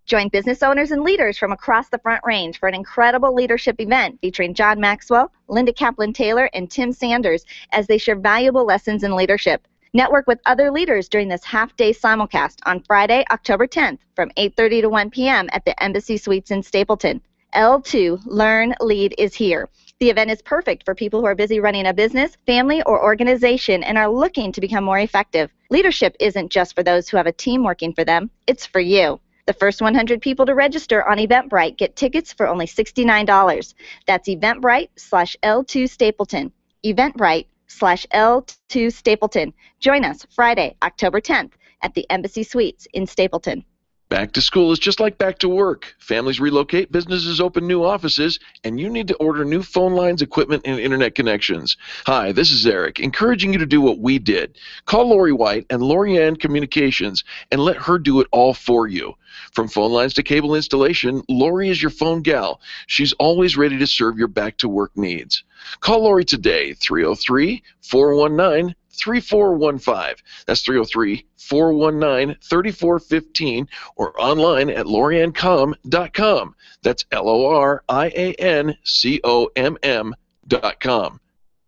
Join business owners and leaders from across the Front Range for an incredible leadership event featuring John Maxwell, Linda Kaplan-Taylor, and Tim Sanders as they share valuable lessons in leadership. Network with other leaders during this half-day simulcast on Friday, October 10th from 8:30 to 1 p.m. at the Embassy Suites in Stapleton. L2 Learn Lead is here. The event is perfect for people who are busy running a business, family, or organization and are looking to become more effective. Leadership isn't just for those who have a team working for them, it's for you. The first 100 people to register on Eventbrite get tickets for only $69. That's Eventbrite/L2 Stapleton. Eventbrite/L2 Stapleton. Join us Friday, October 10th at the Embassy Suites in Stapleton. Back to school is just like back to work. Families relocate, businesses open new offices, and you need to order new phone lines, equipment, and internet connections. Hi, this is Eric, encouraging you to do what we did. Call Lori White and Lorianne Communications and let her do it all for you. From phone lines to cable installation, Lori is your phone gal. She's always ready to serve your back-to-work needs. Call Lori today, 303-419-3415. That's 303-419-3415 or online at loriancom.com. That's LORIANCOMM.com.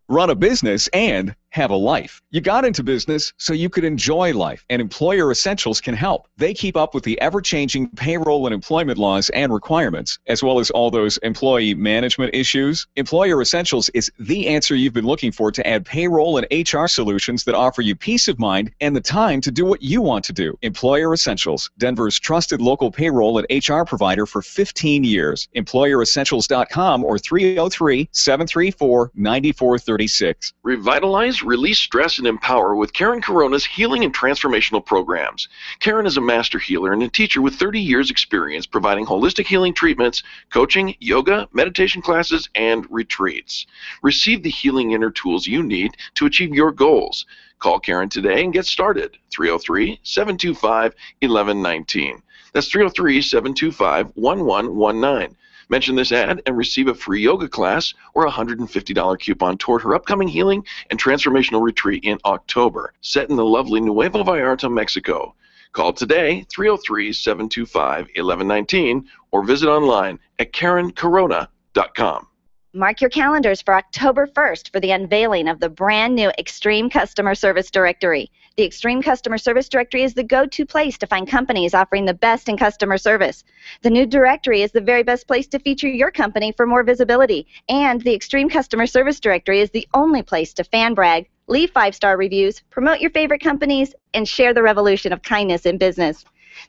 Run a business and have a life. You got into business so you could enjoy life, and Employer Essentials can help. They keep up with the ever-changing payroll and employment laws and requirements, as well as all those employee management issues. Employer Essentials is the answer you've been looking for to add payroll and HR solutions that offer you peace of mind and the time to do what you want to do. Employer Essentials, Denver's trusted local payroll and HR provider for 15 years. EmployerEssentials.com or 303-734-9436. Revitalize, release stress, and empower with Karen Corona's healing and transformational programs. Karen is a master healer and a teacher with 30 years experience providing holistic healing treatments, coaching, yoga, meditation classes, and retreats. Receive the healing inner tools you need to achieve your goals. Call Karen today and get started. 303-725-1119. That's 303-725-1119. Mention this ad and receive a free yoga class or a $150 coupon toward her upcoming healing and transformational retreat in October, set in the lovely Nuevo Vallarta, Mexico. Call today, 303-725-1119, or visit online at KarenCorona.com. Mark your calendars for October 1st for the unveiling of the brand new Extreme Customer Service Directory. The Extreme Customer Service Directory is the go-to place to find companies offering the best in customer service. The new directory is the very best place to feature your company for more visibility. And the Extreme Customer Service Directory is the only place to fan brag, leave 5-star reviews, promote your favorite companies, and share the revolution of kindness in business.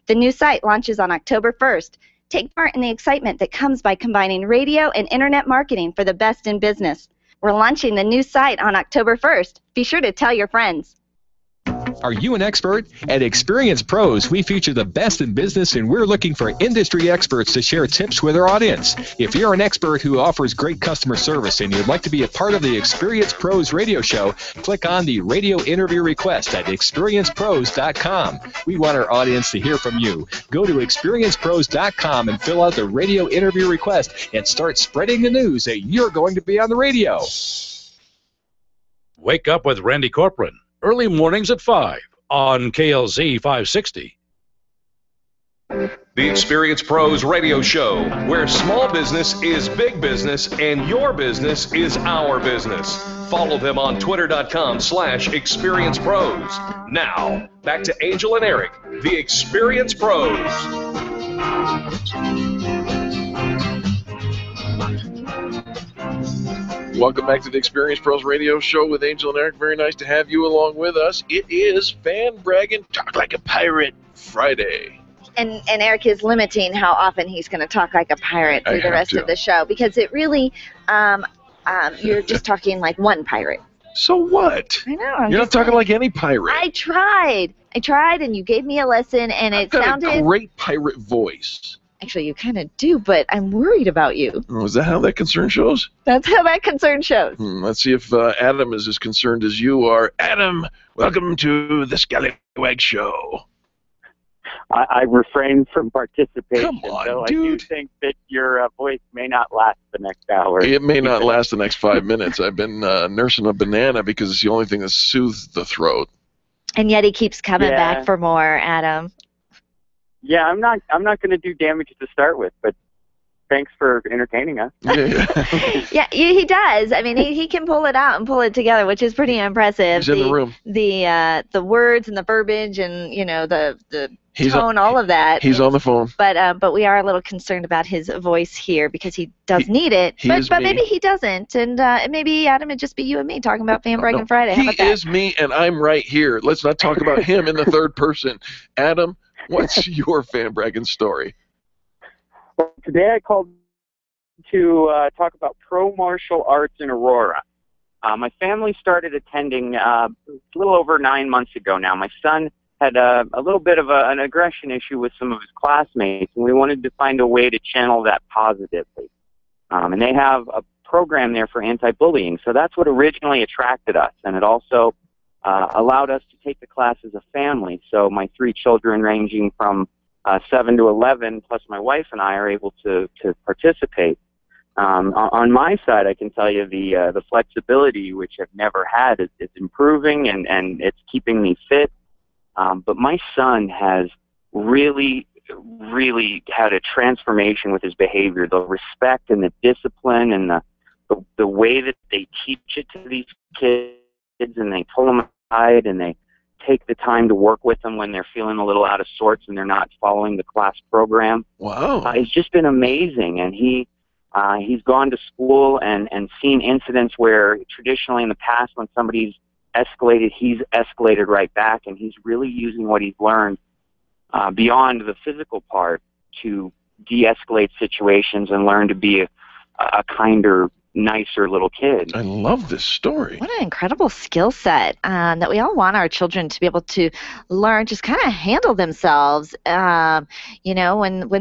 The new site launches on October 1st. Take part in the excitement that comes by combining radio and internet marketing for the best in business. We're launching the new site on October 1st. Be sure to tell your friends. Are you an expert? At Experience Pros, we feature the best in business, and we're looking for industry experts to share tips with our audience. If you're an expert who offers great customer service and you'd like to be a part of the Experience Pros radio show, click on the radio interview request at experiencepros.com. We want our audience to hear from you. Go to experiencepros.com and fill out the radio interview request and start spreading the news that you're going to be on the radio. Wake up with Randy Corcoran. Early mornings at 5 on KLZ 560. The Experience Pros Radio Show, where small business is big business and your business is our business. Follow them on twitter.com/experiencepros. Now, back to Angel and Eric, the Experience Pros. Welcome back to the Experience Pros Radio Show with Angel and Eric. Very nice to have you along with us. It is Fan Braggin' Talk Like a Pirate Friday. And Eric is limiting how often he's going to talk like a pirate through the rest of the show, because it really, you're just talking like one pirate. So what? I know. You're not talking like any pirate. I tried, and you gave me a lesson, and it sounded... I've got a great pirate voice. Actually, you kind of do, but I'm worried about you. Oh, is that how that concern shows? That's how that concern shows. Let's see if Adam is as concerned as you are. Adam, welcome to the Scallywag Show. I refrain from participation. Come on, though dude. I do think that your voice may not last the next hour. It may not last the next 5 minutes. I've been nursing a banana because it's the only thing that soothes the throat. And yet he keeps coming back for more, Adam. Yeah, I'm not going to do damage to start with, but thanks for entertaining us. Yeah, he does. I mean, he can pull it out and pull it together, which is pretty impressive. He's in the room. The words and the verbiage and the tone, all of that. He's on the phone. But we are a little concerned about his voice here because he does need it. But maybe he doesn't, and maybe Adam, it'd just be you and me talking about Fan Braggin' Friday. How about that? He is me, and I'm right here. Let's not talk about him in the third person. Adam, what's your Fan Braggin' story? Well, today I called to talk about pro martial arts in Aurora. My family started attending a little over 9 months ago now. My son had a little bit of an aggression issue with some of his classmates, and we wanted to find a way to channel that positively. And they have a program there for anti-bullying, so that's what originally attracted us, and it also allowed us to take the class as a family. So my 3 children, ranging from 7 to 11, plus my wife and I, are able to participate. On my side, I can tell you the flexibility, which I've never had, is improving, and it's keeping me fit. But my son has really had a transformation with his behavior, the respect and the discipline and the way that they teach it to these kids, and they pull them aside and they take the time to work with them when they're feeling a little out of sorts and they're not following the class program. Wow. It's just been amazing. And he's gone to school and seen incidents where traditionally in the past when somebody's escalated, he's escalated right back, and he's really using what he's learned beyond the physical part to de-escalate situations and learn to be a kinder, nicer little kid. I love this story. What an incredible skill set that we all want our children to be able to learn, just kind of handle themselves. When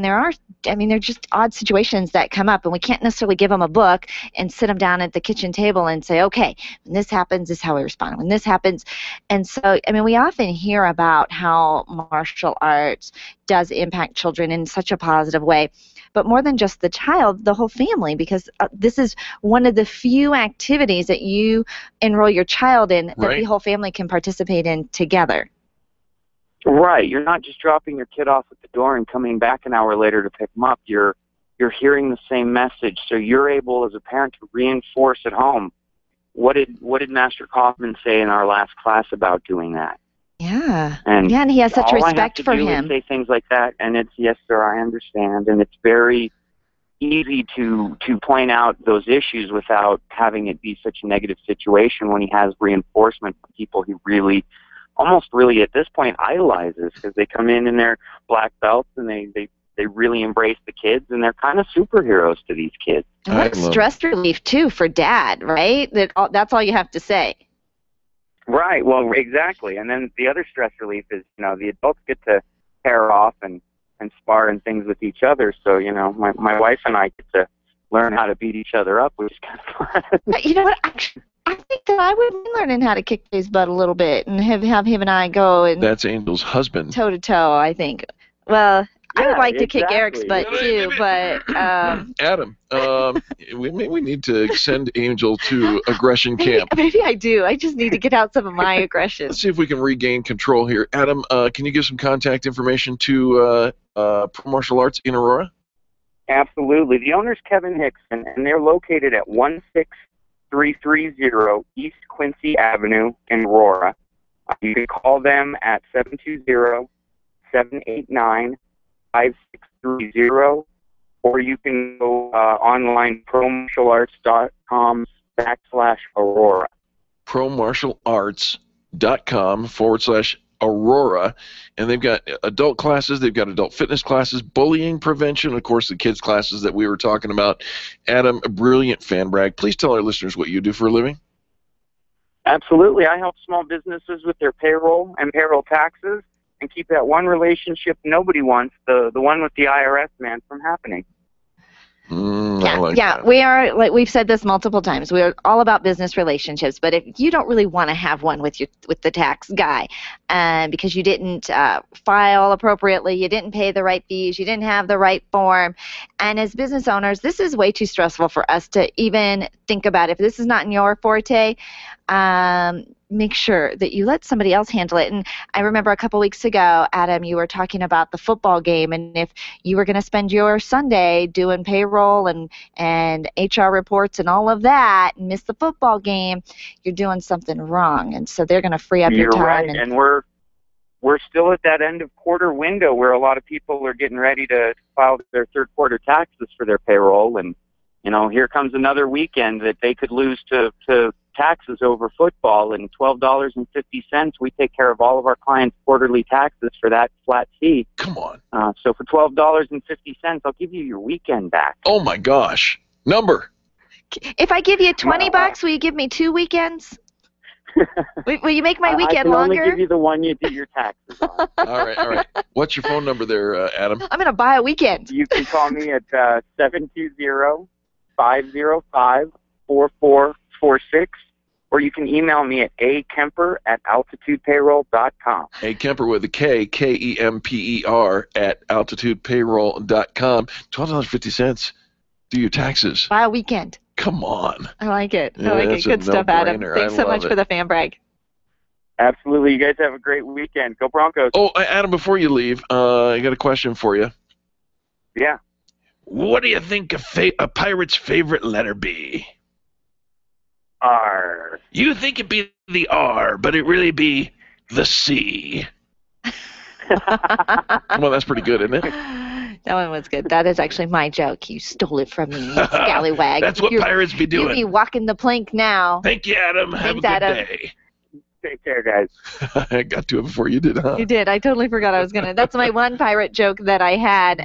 there are, they're just odd situations that come up, and we can't necessarily give them a book and sit them down at the kitchen table and say, okay, when this happens, this is how we respond. When this happens, and so, we often hear about how martial arts does impact children in such a positive way. But more than just the child, the whole family, because this is one of the few activities that you enroll your child in that the whole family can participate in together. Right. You're not just dropping your kid off at the door and coming back an hour later to pick them up. You're hearing the same message, so you're able as a parent to reinforce at home. What did Master Kaufman say in our last class about doing that? Yeah. And he has such respect for him. All I have to do is say things like that, and it's, yes, sir, I understand. And it's very easy to point out those issues without having it be such a negative situation when he has reinforcement from people he really, almost really at this point, idolizes, because they come in their black belts and they really embrace the kids, and they're kind of superheroes to these kids. And what stress relief, too, for dad, right? That's all you have to say. Right, well, exactly. And then the other stress relief is, the adults get to pair off and spar and things with each other. So, my wife and I get to learn how to beat each other up, which is kind of fun. But you know what? I think that I would be learning how to kick his butt a little bit and have him and I go and... That's Angel's husband. Toe-to-toe, I think. Well, I would Yeah, like to kick exactly. Eric's butt too, but Adam, we need to send Angel to aggression camp. maybe I do. I just need to get out some of my aggression. Let's see if we can regain control here. Adam, can you give some contact information to Pro Martial Arts in Aurora? Absolutely. The owner's Kevin Hickson, and they're located at 16330 East Quincy Avenue in Aurora. You can call them at 720-789-5630, or you can go online, promartialarts.com/Aurora. promartialarts.com/Aurora, and they've got adult classes, they've got adult fitness classes, bullying prevention, of course, the kids classes that we were talking about. Adam, a brilliant fan, Bragg. Please tell our listeners what you do for a living. Absolutely. I help small businesses with their payroll and payroll taxes and keep that one relationship nobody wants, the one with the IRS, man, from happening. We are, like we've said this multiple times, we're all about business relationships, but if you don't really want to have one with the tax guy because you didn't file appropriately, you didn't pay the right fees, you didn't have the right form, and as business owners, this is way too stressful for us to even think about. If this is not in your forte, make sure that you let somebody else handle it. And I remember a couple weeks ago, Adam, you were talking about the football game, and if you were going to spend your Sunday doing payroll and HR reports and all of that and miss the football game, you're doing something wrong. And so they're going to free up your You're time. right, and we're still at that end of quarter window where a lot of people are getting ready to file their third quarter taxes for their payroll, and here comes another weekend that they could lose to taxes over football, and $12.50, we take care of all of our clients' quarterly taxes for that flat fee. Come on. So for $12.50, I'll give you your weekend back. Oh my gosh. Number. If I give you $20, will you give me 2 weekends? Will you make my weekend I can longer? only give you the one you do your taxes on. All right. What's your phone number there, Adam? I'm going to buy a weekend. You can call me at 720-505-4446, or you can email me at akemper@altitudepayroll.com. A Kemper with a K, Kemper @altitudepayroll.com. $12.50. Do your taxes. Buy a weekend. Come on. I like it. Yeah, I like it. that's a Good stuff, Adam. no-brainer. Thanks I so love much it. for the fan brag. Absolutely. You guys have a great weekend. Go Broncos. Oh, Adam, before you leave, I got a question for you. Yeah. What do you think a pirate's favorite letter be? R. You think it'd be the R, but it really be the C. Well, that's pretty good, isn't it? That one was good. That is actually my joke. You stole it from me, you scallywag. That's what pirates be doing. You be walking the plank now. Thank you, Adam. Have a good day. Take care, guys. I got to it before you did, huh? You did. I totally forgot I was going to. That's my one pirate joke that I had.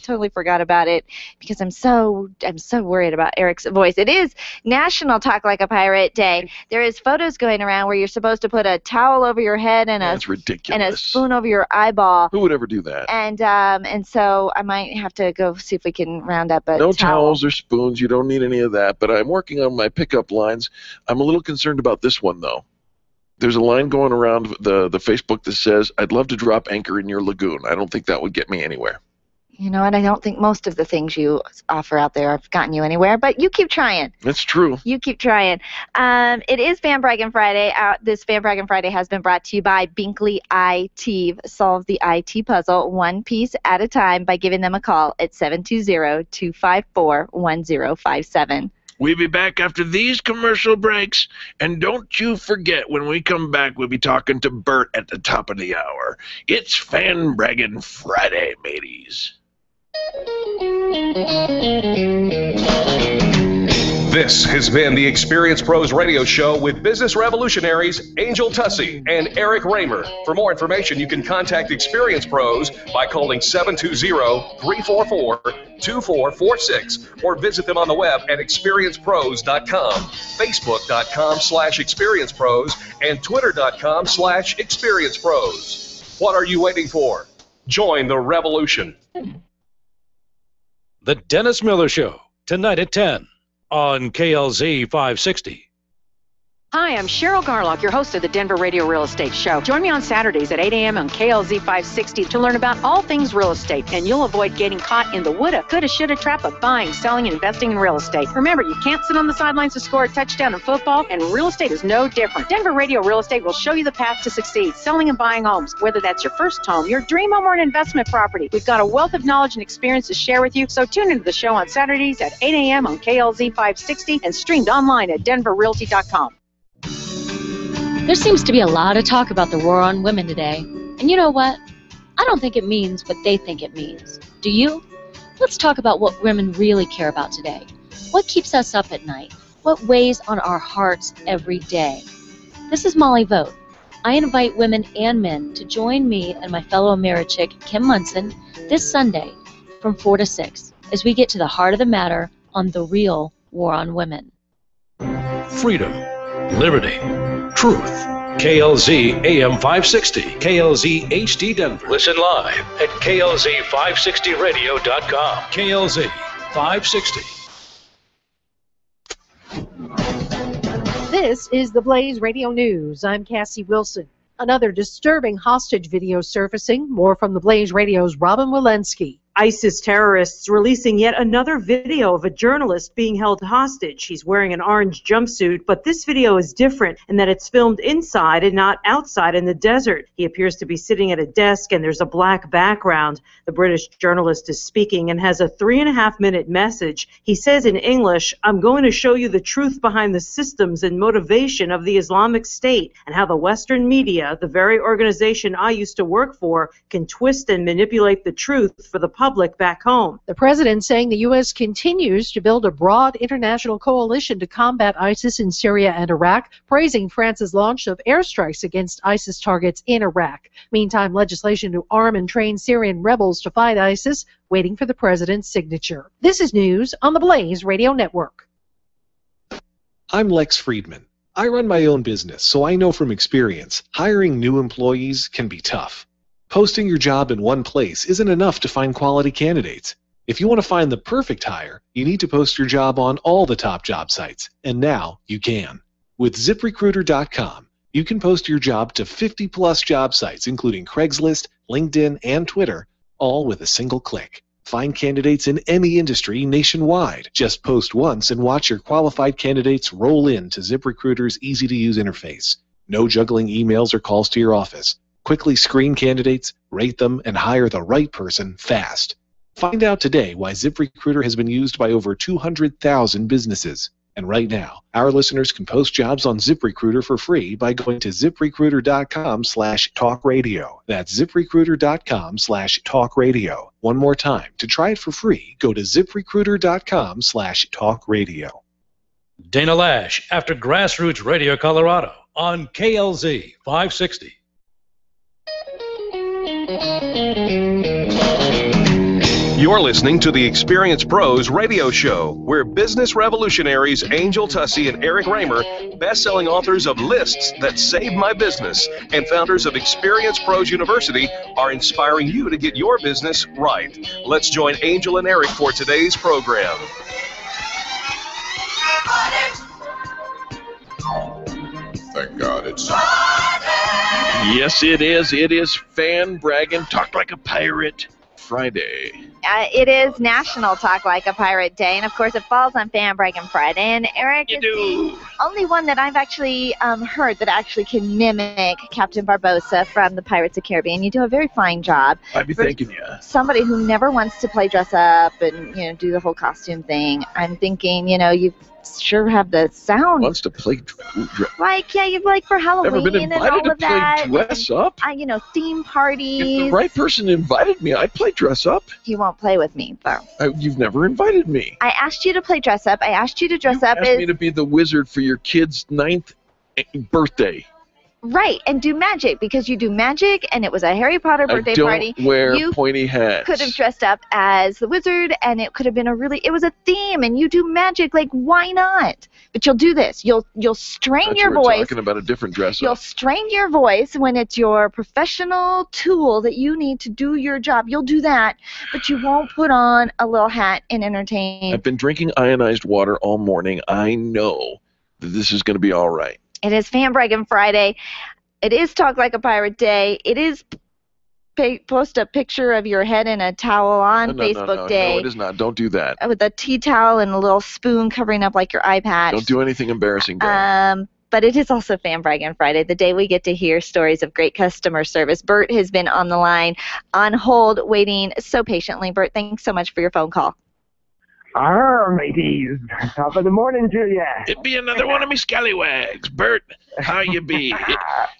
Totally forgot about it because I'm so worried about Eric's voice. It is National Talk Like a Pirate Day. There is photos going around where you're supposed to put a towel over your head and That's ridiculous. and a spoon over your eyeball. Who would ever do that? And so I might have to go see if we can round up a No towel. towels or spoons. You don't need any of that. But I'm working on my pickup lines. I'm a little concerned about this one, though. There's a line going around the Facebook that says, I'd love to drop anchor in your lagoon. I don't think that would get me anywhere. You know what? I don't think most of the things you offer out there have gotten you anywhere, but you keep trying. That's true. You keep trying. It is Fan Braggin' Friday. This Fan Braggin' Friday has been brought to you by Binkley IT. Solve the IT puzzle one piece at a time by giving them a call at 720-254-1057. We'll be back after these commercial breaks. And don't you forget, when we come back, we'll be talking to Bert at the top of the hour. It's Fan Braggin' Friday, mateys. This has been the Experience Pros Radio Show with business revolutionaries Angel Tussey and Eric Raymer. For more information, you can contact Experience Pros by calling 720-344-2446 or visit them on the web at experiencepros.com, facebook.com/experiencepros, and twitter.com/experiencepros. What are you waiting for? Join the revolution. The Dennis Miller Show, tonight at 10 on KLZ 560. Hi, I'm Cheryl Garlock, your host of the Denver Radio Real Estate Show. Join me on Saturdays at 8 a.m. on KLZ 560 to learn about all things real estate, and you'll avoid getting caught in the woulda, coulda, shoulda trap of buying, selling, and investing in real estate. Remember, you can't sit on the sidelines to score a touchdown in football, and real estate is no different. Denver Radio Real Estate will show you the path to succeed, selling and buying homes, whether that's your first home, your dream home, or an investment property. We've got a wealth of knowledge and experience to share with you, so tune into the show on Saturdays at 8 a.m. on KLZ 560 and streamed online at denverrealty.com. There seems to be a lot of talk about the war on women today. And you know what? I don't think it means what they think it means. Do you? Let's talk about what women really care about today. What keeps us up at night? What weighs on our hearts every day? This is Molly Vogt. I invite women and men to join me and my fellow Americhick, Kim Munson, this Sunday from 4 to 6 as we get to the heart of the matter on the real war on women. Freedom, liberty, truth. KLZ AM 560, KLZ HD Denver. Listen live at KLZ560radio.com. KLZ 560. This is the Blaze Radio News. I'm Cassie Wilson. Another disturbing hostage video surfacing. More from the Blaze Radio's Robin Walensky. ISIS terrorists releasing yet another video of a journalist being held hostage. He's wearing an orange jumpsuit, but this video is different in that it's filmed inside and not outside in the desert. He appears to be sitting at a desk and there's a black background. The British journalist is speaking and has a 3.5-minute message. He says in English, "I'm going to show you the truth behind the systems and motivation of the Islamic State and how the Western media, the very organization I used to work for, can twist and manipulate the truth for the public back home." The president saying the U.S. continues to build a broad international coalition to combat ISIS in Syria and Iraq, praising France's launch of airstrikes against ISIS targets in Iraq. Meantime, legislation to arm and train Syrian rebels to fight ISIS waiting for the president's signature. This is news on the Blaze Radio Network. I'm Lex Friedman. I run my own business, so I know from experience, hiring new employees can be tough. Posting your job in one place isn't enough to find quality candidates. If you want to find the perfect hire, you need to post your job on all the top job sites, and now you can. With ZipRecruiter.com, you can post your job to 50-plus job sites, including Craigslist, LinkedIn, and Twitter, all with a single click. Find candidates in any industry nationwide. Just post once and watch your qualified candidates roll into ZipRecruiter's easy-to-use interface. No juggling emails or calls to your office. Quickly screen candidates, rate them, and hire the right person fast. Find out today why ZipRecruiter has been used by over 200,000 businesses. And right now, our listeners can post jobs on ZipRecruiter for free by going to ZipRecruiter.com/talkradio. That's ZipRecruiter.com/talkradio. One more time, to try it for free, go to ZipRecruiter.com/talkradio. Dana Lash after Grassroots Radio Colorado on KLZ 560. You're listening to the Experience Pros radio show, where business revolutionaries Angel Tussey and Eric Raymer, best-selling authors of Lists That Saved My Business, and founders of Experience Pros University, are inspiring you to get your business right. Let's join Angel and Eric for today's program. Thank God it's Yes, it is. It is Fan Braggin' Talk Like a Pirate Friday. It is National Talk Like a Pirate Day, and of course it falls on Fan Braggin' Friday. And Eric is the only one that I've actually heard that actually can mimic Captain Barbossa from the Pirates of the Caribbean. You do a very fine job. I'd be thanking you. Somebody who never wants to play dress up and do the whole costume thing. I'm thinking, you sure have the sound. Wants to play you like for Halloween Never been and invited all to of that. play dress up. Theme parties. If the right person invited me, I'd play dress up. He won't play with me, though. You've never invited me. I asked you to play dress up. I asked you to dress up as... You asked me to be the wizard for your kid's 9th birthday. Right, and do magic, because you do magic, and it was a Harry Potter birthday party. I don't wear pointy hats. Could have dressed up as the wizard, and it could have been it was a theme, and you do magic, like, why not? But you'll do this. You'll strain your voice. Talking about a different dress up. You'll strain your voice when it's your professional tool that you need to do your job. You'll do that, but you won't put on a little hat and entertain. I've been drinking ionized water all morning. I know that this is going to be all right. It is Fan Braggin' Friday. It is Talk Like a Pirate Day. It is post a picture of your head in a towel on Facebook Day. No, it is not. Don't do that. With a tea towel and a little spoon covering up like your eye patch. Don't do anything embarrassing, Day. But it is also Fan Braggin' Friday, the day we get to hear stories of great customer service. Bert has been on the line, on hold, waiting so patiently. Bert, thanks so much for your phone call. Mateys. Top of the morning to ya. It be another one of me scallywags. Bert, how you be?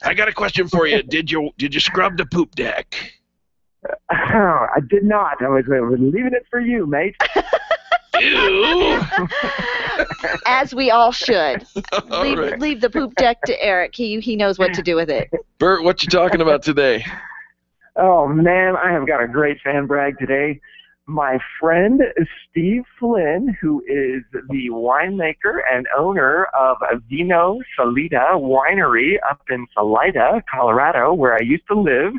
I got a question for you. Did you scrub the poop deck? I did not. I was leaving it for you, mate. Ew. As we all should. Right. Leave the poop deck to Eric. He knows what to do with it. Bert, what you talking about today? Oh, man, I have got a great fan brag today. My friend Steve Flynn, who is the winemaker and owner of Vino Salida Winery up in Salida, Colorado, where I used to live,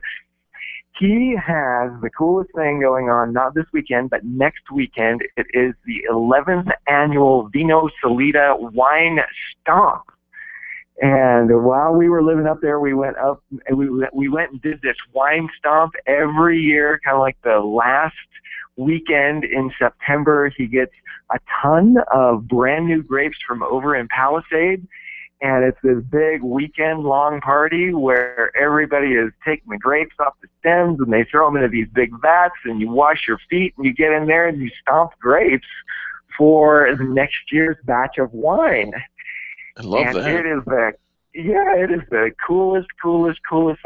he has the coolest thing going on, not this weekend, but next weekend. It is the 11th annual Vino Salida Wine Stomp. And while we were living up there, we went up and we went and did this wine stomp every year, kind of like the last weekend in September. He gets a ton of brand new grapes from over in Palisade, and it's this big weekend-long party where everybody is taking the grapes off the stems and they throw them into these big vats, and you wash your feet and you get in there and you stomp grapes for the next year's batch of wine. I love that. It is the coolest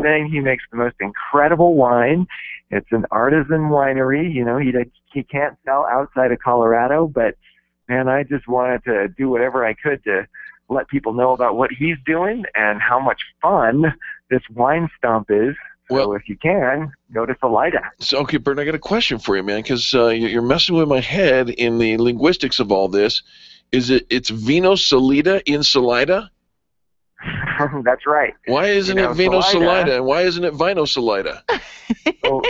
thing. He makes the most incredible wine. It's an artisan winery. You know, he can't sell outside of Colorado, but man, I just wanted to do whatever I could to let people know about what he's doing and how much fun this wine stomp is. So if you can, go to Salida. So, okay, Bert, I got a question for you, man, because you're messing with my head in the linguistics of all this. It's Vino Salida in Salida? That's right. Why isn't it Vino Salida, and why isn't it Vino Salida? Oh,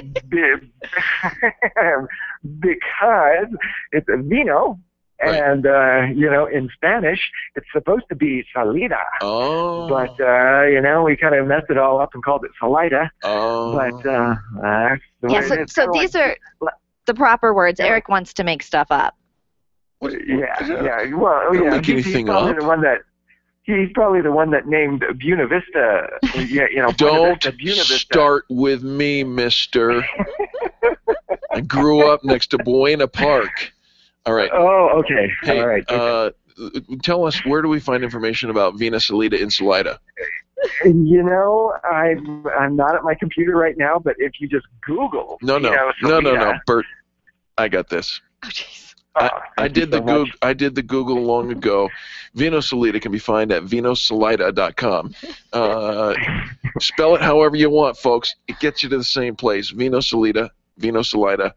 because it's a vino, and in Spanish it's supposed to be Salida. Oh. But we kind of messed it all up and called it Salida. Oh. But so these are the proper words. Eric wants to make stuff up. Yeah. Well, yeah. Make anything up. He's probably the one that named Buena Vista. Don't Buena Vista. start with me, mister. I grew up next to Buena Park. All right. Oh, okay. Hey, all right. Tell us, where do we find information about Vino Salida in Salida? I'm not at my computer right now, but if you just Google, No, Bert, I got this. Oh, jeez. I did the Google long ago. Vino Salida can be found at vinosalida.com. Spell it however you want, folks. It gets you to the same place. Vino Salida, vinosalida.com.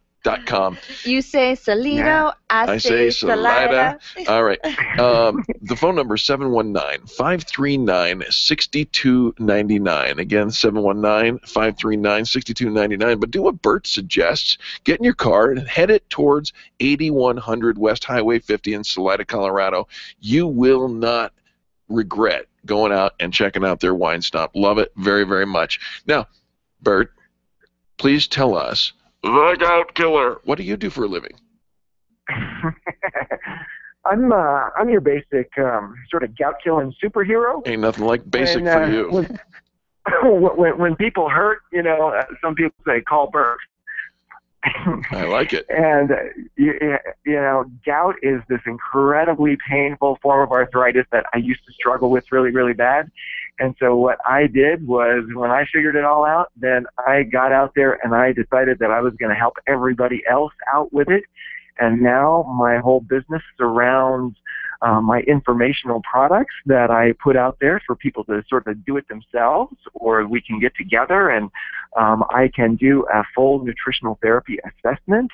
You say Salido, I say Salida. All right. The phone number is 719-539-6299. Again, 719-539-6299. But do what Bert suggests. Get in your car and head it towards 8100 West Highway 50 in Salida, Colorado. You will not regret going out and checking out their wine stomp. Love it very, very much. Now, Bert, please tell us, the Gout Killer, what do you do for a living? I'm your basic sort of gout killing superhero. Ain't nothing like basic for you. When people hurt, some people say call Bert. I like it. And gout is this incredibly painful form of arthritis that I used to struggle with really, really bad. And so what I did was, when I figured it all out, then I got out there and I decided that I was going to help everybody else out with it. And now my whole business surrounds my informational products that I put out there for people to sort of do it themselves, or we can get together and I can do a full nutritional therapy assessment.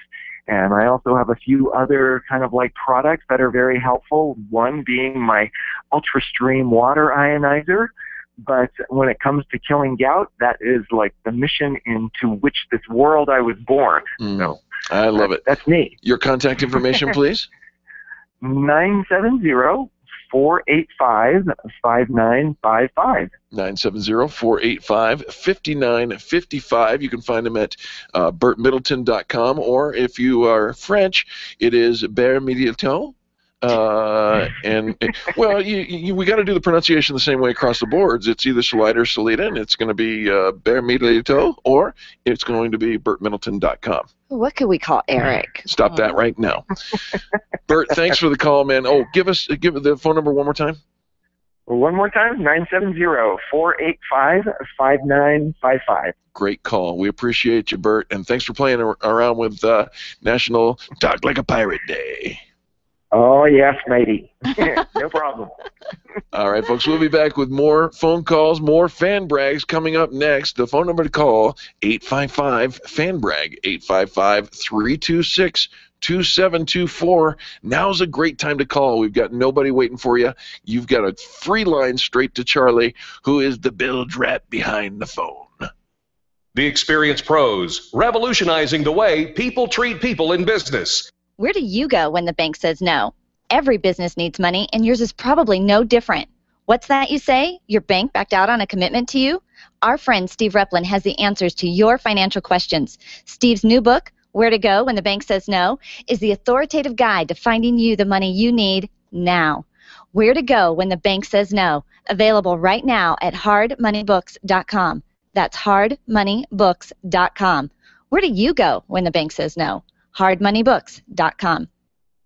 And I also have a few other kind of like products that are very helpful, one being my UltraStream water ionizer. But when it comes to killing gout, that is like the mission into which this world I was born. So I love it. That's me. Your contact information, please? 970-539-6299. 970-485-5955. 970-485-5955. You can find them at bertmiddleton.com, or if you are French, it is Bear Middleton. We got to do the pronunciation the same way across the boards. It's either Salida or Salida, and it's going to be Bear Middleton, or it's going to be bertmiddleton.com. What could we call Eric? Stop that right now. Bert, thanks for the call, man. Oh, give the phone number one more time. One more time, 970-485-5955. Great call. We appreciate you, Bert, and thanks for playing around with National Talk Like a Pirate Day. Oh, yes, matey. No problem. All right, folks, we'll be back with more phone calls, more fan brags coming up next. The phone number to call, 855-FAN-BRAG, 855-326-2724. Now's a great time to call. We've got nobody waiting for you. You've got a free line straight to Charlie, who is the bilge rat behind the phone. The Experienced Pros, revolutionizing the way people treat people in business. Where do you go when the bank says no? Every business needs money, and yours is probably no different. What's that you say? Your bank backed out on a commitment to you? Our friend Steve Replin has the answers to your financial questions. Steve's new book, Where to Go When the Bank Says No, is the authoritative guide to finding you the money you need now. Where to Go When the Bank Says No, available right now at hardmoneybooks.com. That's hardmoneybooks.com. Where do you go when the bank says no? hardmoneybooks.com.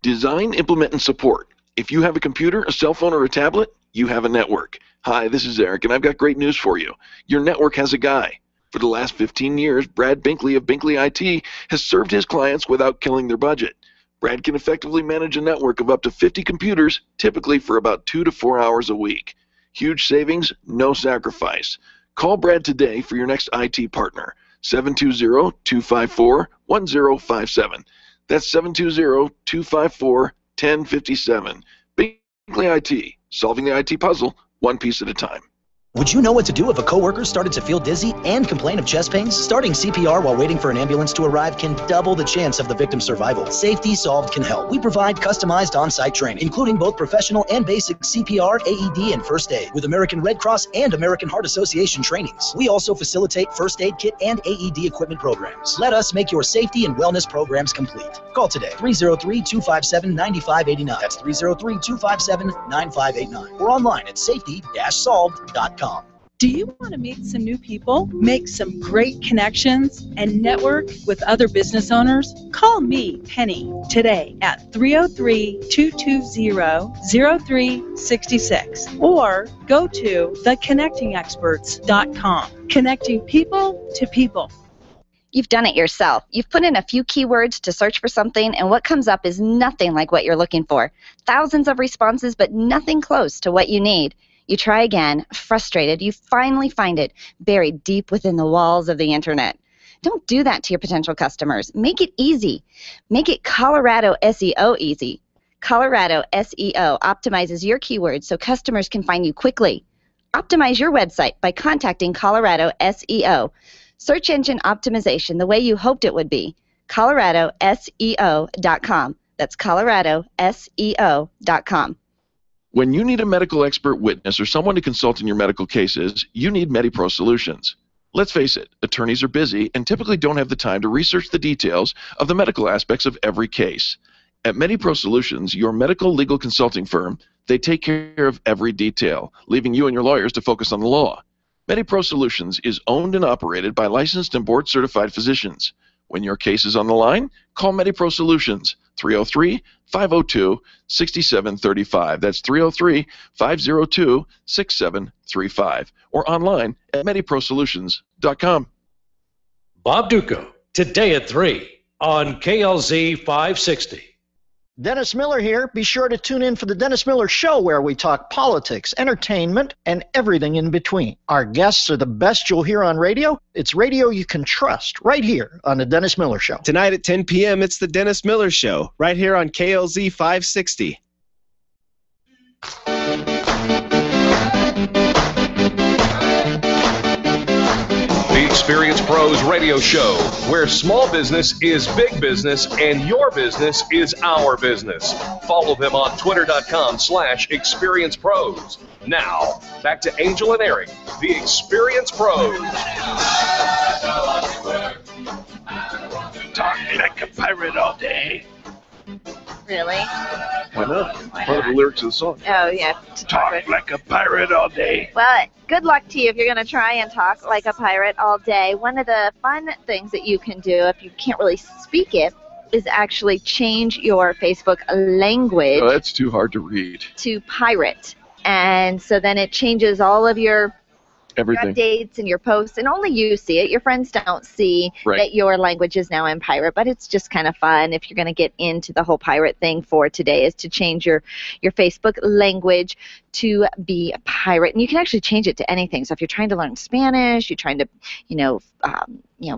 Design, implement, and support. If you have a computer, a cell phone, or a tablet, you have a network. Hi, this is Eric, and I've got great news for you. Your network has a guy. For the last 15 years, Brad Binkley of Binkley IT has served his clients without killing their budget. Brad can effectively manage a network of up to 50 computers, typically for about 2 to 4 hours a week. Huge savings, no sacrifice. Call Brad today for your next IT partner. 720-254-1057. That's 720-254-1057. Binkley IT, solving the IT puzzle one piece at a time. Would you know what to do if a coworker started to feel dizzy and complain of chest pains? Starting CPR while waiting for an ambulance to arrive can double the chance of the victim's survival. Safety Solved can help. We provide customized on-site training, including both professional and basic CPR, AED, and first aid, with American Red Cross and American Heart Association trainings. We also facilitate first aid kit and AED equipment programs. Let us make your safety and wellness programs complete. Call today, 303-257-9589. That's 303-257-9589. Or online at safety-solved.com. Do you want to meet some new people, make some great connections, and network with other business owners? Call me, Penny, today at 303-220-0366 or go to theconnectingexperts.com. Connecting people to people. You've done it yourself. You've put in a few keywords to search for something, and what comes up is nothing like what you're looking for. Thousands of responses, but nothing close to what you need. You try again, frustrated, you finally find it buried deep within the walls of the internet. Don't do that to your potential customers. Make it easy. Make it Colorado SEO easy. Colorado SEO optimizes your keywords so customers can find you quickly. Optimize your website by contacting Colorado SEO. Search engine optimization the way you hoped it would be. ColoradoSEO.com. That's ColoradoSEO.com. When you need a medical expert witness or someone to consult in your medical cases, you need MediPro Solutions. Let's face it, attorneys are busy and typically don't have the time to research the details of the medical aspects of every case. At MediPro Solutions, your medical legal consulting firm, they take care of every detail, leaving you and your lawyers to focus on the law. MediPro Solutions is owned and operated by licensed and board-certified physicians. When your case is on the line, call MediPro Solutions, 303-502-6735. That's 303-502-6735. Or online at MediProSolutions.com. Bob Duco, today at 3 on KLZ 560. Dennis Miller here. Be sure to tune in for the Dennis Miller Show, where we talk politics, entertainment, and everything in between. Our guests are the best you'll hear on radio. It's radio you can trust right here on the Dennis Miller Show. Tonight at 10 p.m., it's the Dennis Miller Show right here on KLZ 560. The Experience Pros Radio Show, where small business is big business and your business is our business. Follow them on twitter.com/experiencepros. Now, back to Angel and Eric, the Experience Pros. Talk like a pirate all day. Really? Why not? Part of the lyrics of the song. Oh, yeah. Talk like a pirate all day. Well, good luck to you if you're going to try and talk like a pirate all day. One of the fun things that you can do if you can't really speak it is actually change your Facebook language. Oh, that's too hard to read. To pirate. And so then it changes all of your everything. Your updates and your posts, and only you see it. Your friends don't see that your language is now in pirate, but it's just kind of fun if you're going to get into the whole pirate thing for today is to change your Facebook language to be a pirate. And you can actually change it to anything. So if you're trying to learn Spanish, you're trying to,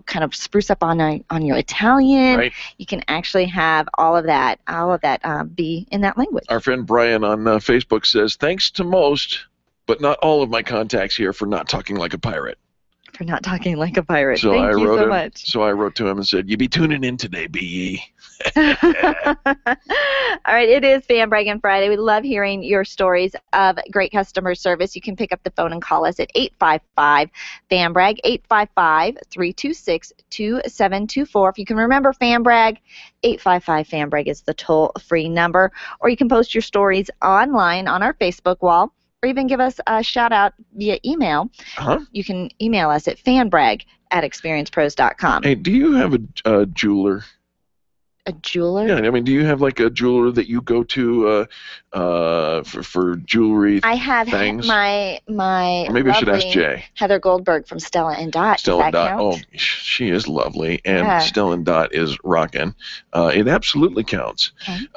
kind of spruce up on your Italian, you can actually have all of that be in that language. Our friend Brian on Facebook says, thanks to most, but not all of my contacts here for not talking like a pirate. For not talking like a pirate. So Thank you so much. So I wrote to him and said, you be tuning in today, B.E. All right, it is Fan Braggin Friday. We love hearing your stories of great customer service. You can pick up the phone and call us at 855-FAN-BRAG, 855-326-2724. If you can remember FAN-BRAG, 855-FAN-BRAG is the toll-free number. Or you can post your stories online on our Facebook wall, or even give us a shout-out via email. You can email us at fanbrag@experiencepros.com. Hey, do you have a jeweler? A jeweler? Yeah, I mean, do you have like a jeweler that you go to for jewelry I have things? my Or maybe I should ask Jay. Heather Goldberg from Stella and Dot. Stella Does that Dot. count? Oh, she is lovely, and Yeah. Stella and Dot is rocking. It absolutely counts. Okay.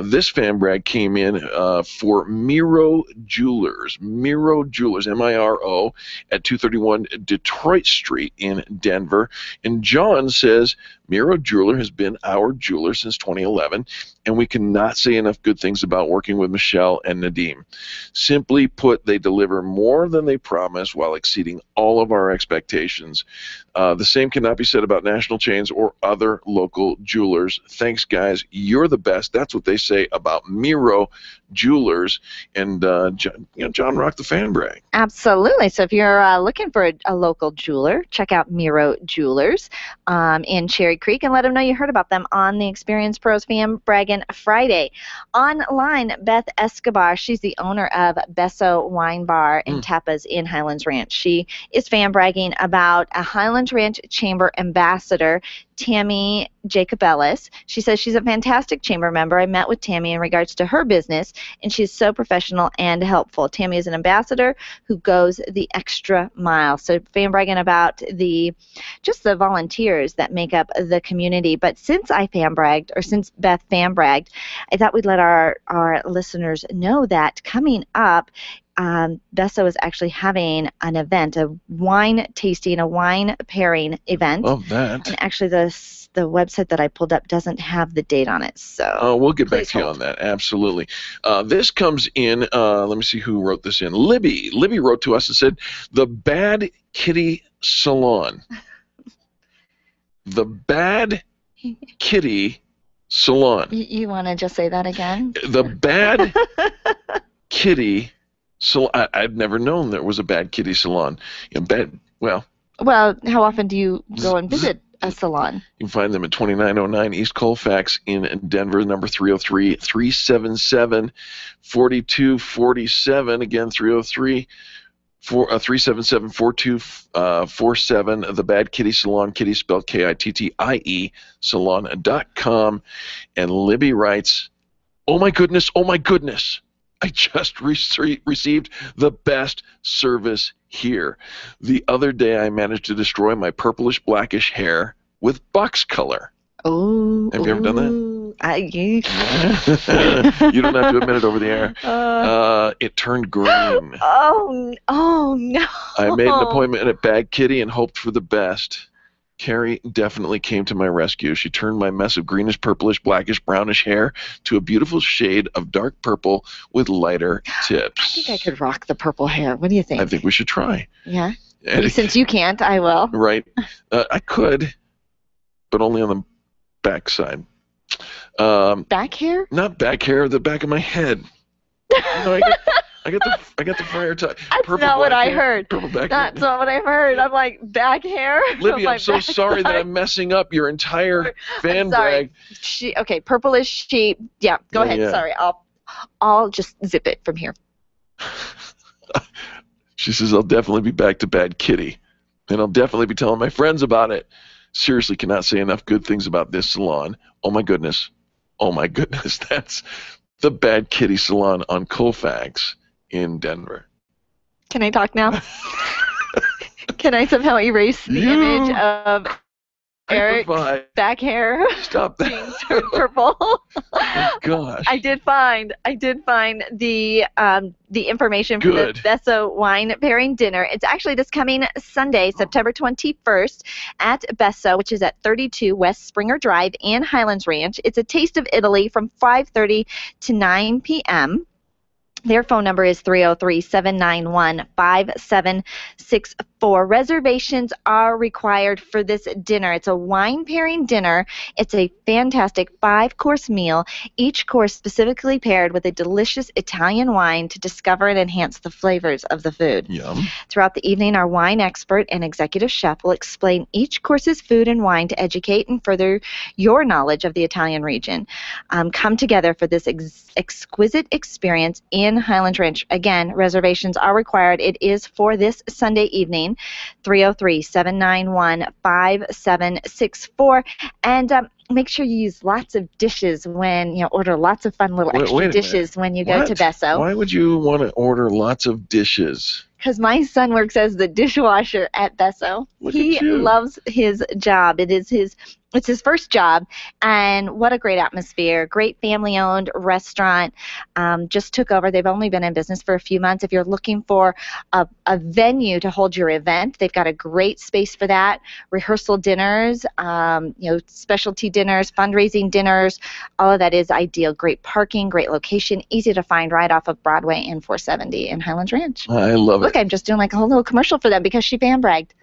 This fan brag came in for Miro Jewelers. Miro Jewelers, M-I-R-O, at 231 Detroit Street in Denver. And John says, Miro Jeweler has been our jeweler since 2011, and we cannot say enough good things about working with Michelle and Nadim. Simply put, they deliver more than they promise while exceeding all of our expectations. The same cannot be said about national chains or other local jewelers. Thanks, guys. You're the best. That's what they say about Miro Jewelers. And John rocked the fan brag. Absolutely. So if you're looking for a local jeweler, check out Miro Jewelers in Cherry Creek and let them know you heard about them on the Experience Pros Fan Braggin Friday. Online, Beth Escobar, she's the owner of Besso Wine Bar and Tapas in Highlands Ranch. She is fan bragging about a Highlands Ranch Chamber ambassador, Tammy Jacobellis. She says she's a fantastic chamber member. I met with Tammy in regards to her business, and she's so professional and helpful. Tammy is an ambassador who goes the extra mile. So fan bragging about just the volunteers that make up the community. But since since Beth fan bragged, I thought we'd let our listeners know that coming up, Besso is actually having an event, a wine tasting, a wine pairing event. Love that. And actually, the website that I pulled up doesn't have the date on it. So we'll get back to you on that. Absolutely. This comes in. Let me see who wrote this in. Libby. Libby wrote to us and said, "The Bad Kitty Salon." The Bad Kitty Salon. You want to just say that again? The Bad Kitty Salon. I've never known there was a Bad Kitty Salon. Well, how often do you go and visit a salon? You can find them at 2909 East Colfax in Denver, number 303-377-4247. Again, 377-4247. The Bad Kitty Salon, Kitty spelled Kittie, salon.com. And Libby writes, oh my goodness, I just received the best service here. The other day I managed to destroy my purplish blackish hair with box color. Oh. Have you ever done that? You don't have to admit it over the air. It turned green. Oh no. I made an appointment at Bad Kitty and hoped for the best. Carrie definitely came to my rescue. She turned my mess of greenish, purplish, blackish, brownish hair to a beautiful shade of dark purple with lighter tips. I think I could rock the purple hair. What do you think? I think we should try. Yeah? Since you can't, I will. Right. I could, but only on the back side. Back hair? Not back hair, the back of my head. I got the fire tie. That's not what I heard. That's not what I heard. I'm like, back hair? Libby, I'm so sorry that I'm messing up your entire fan brag. Okay, purplish sheep. Yeah, go ahead. Yeah. Sorry, I'll just zip it from here. She says, I'll definitely be back to Bad Kitty, and I'll definitely be telling my friends about it. Seriously, cannot say enough good things about this salon. Oh my goodness. That's the Bad Kitty Salon on Colfax in Denver. Can I talk now? Can I somehow erase the image of Eric back hair? Stop that. Being turned purple. Oh, gosh. I did find the information for the Besso wine pairing dinner. It's actually this coming Sunday, September 21st at Besso, which is at 32 West Springer Drive in Highlands Ranch. It's a taste of Italy from 5:30 to 9 p.m. Their phone number is 303-791-5764. Reservations are required for this dinner. It's a wine pairing dinner. It's a fantastic 5-course meal, each course specifically paired with a delicious Italian wine to discover and enhance the flavors of the food. Yum. Throughout the evening, our wine expert and executive chef will explain each course's food and wine to educate and further your knowledge of the Italian region. Come together for this exquisite experience in Highlands Ranch. Again, reservations are required. It is for this Sunday evening, 303-791-5764. And make sure you use lots of dishes when, order lots of fun little extra dishes when you go to Besso. Why would you want to order lots of dishes? Because my son works as the dishwasher at Besso. He loves his job. It's his first job, and what a great atmosphere. Great family-owned restaurant. Just took over. They've only been in business for a few months. If you're looking for a venue to hold your event, they've got a great space for that. Rehearsal dinners, specialty dinners, fundraising dinners, all of that is ideal. Great parking, great location, easy to find right off of Broadway and 470 in Highlands Ranch. I love it. Look, I'm just doing like a whole little commercial for them because she fan bragged.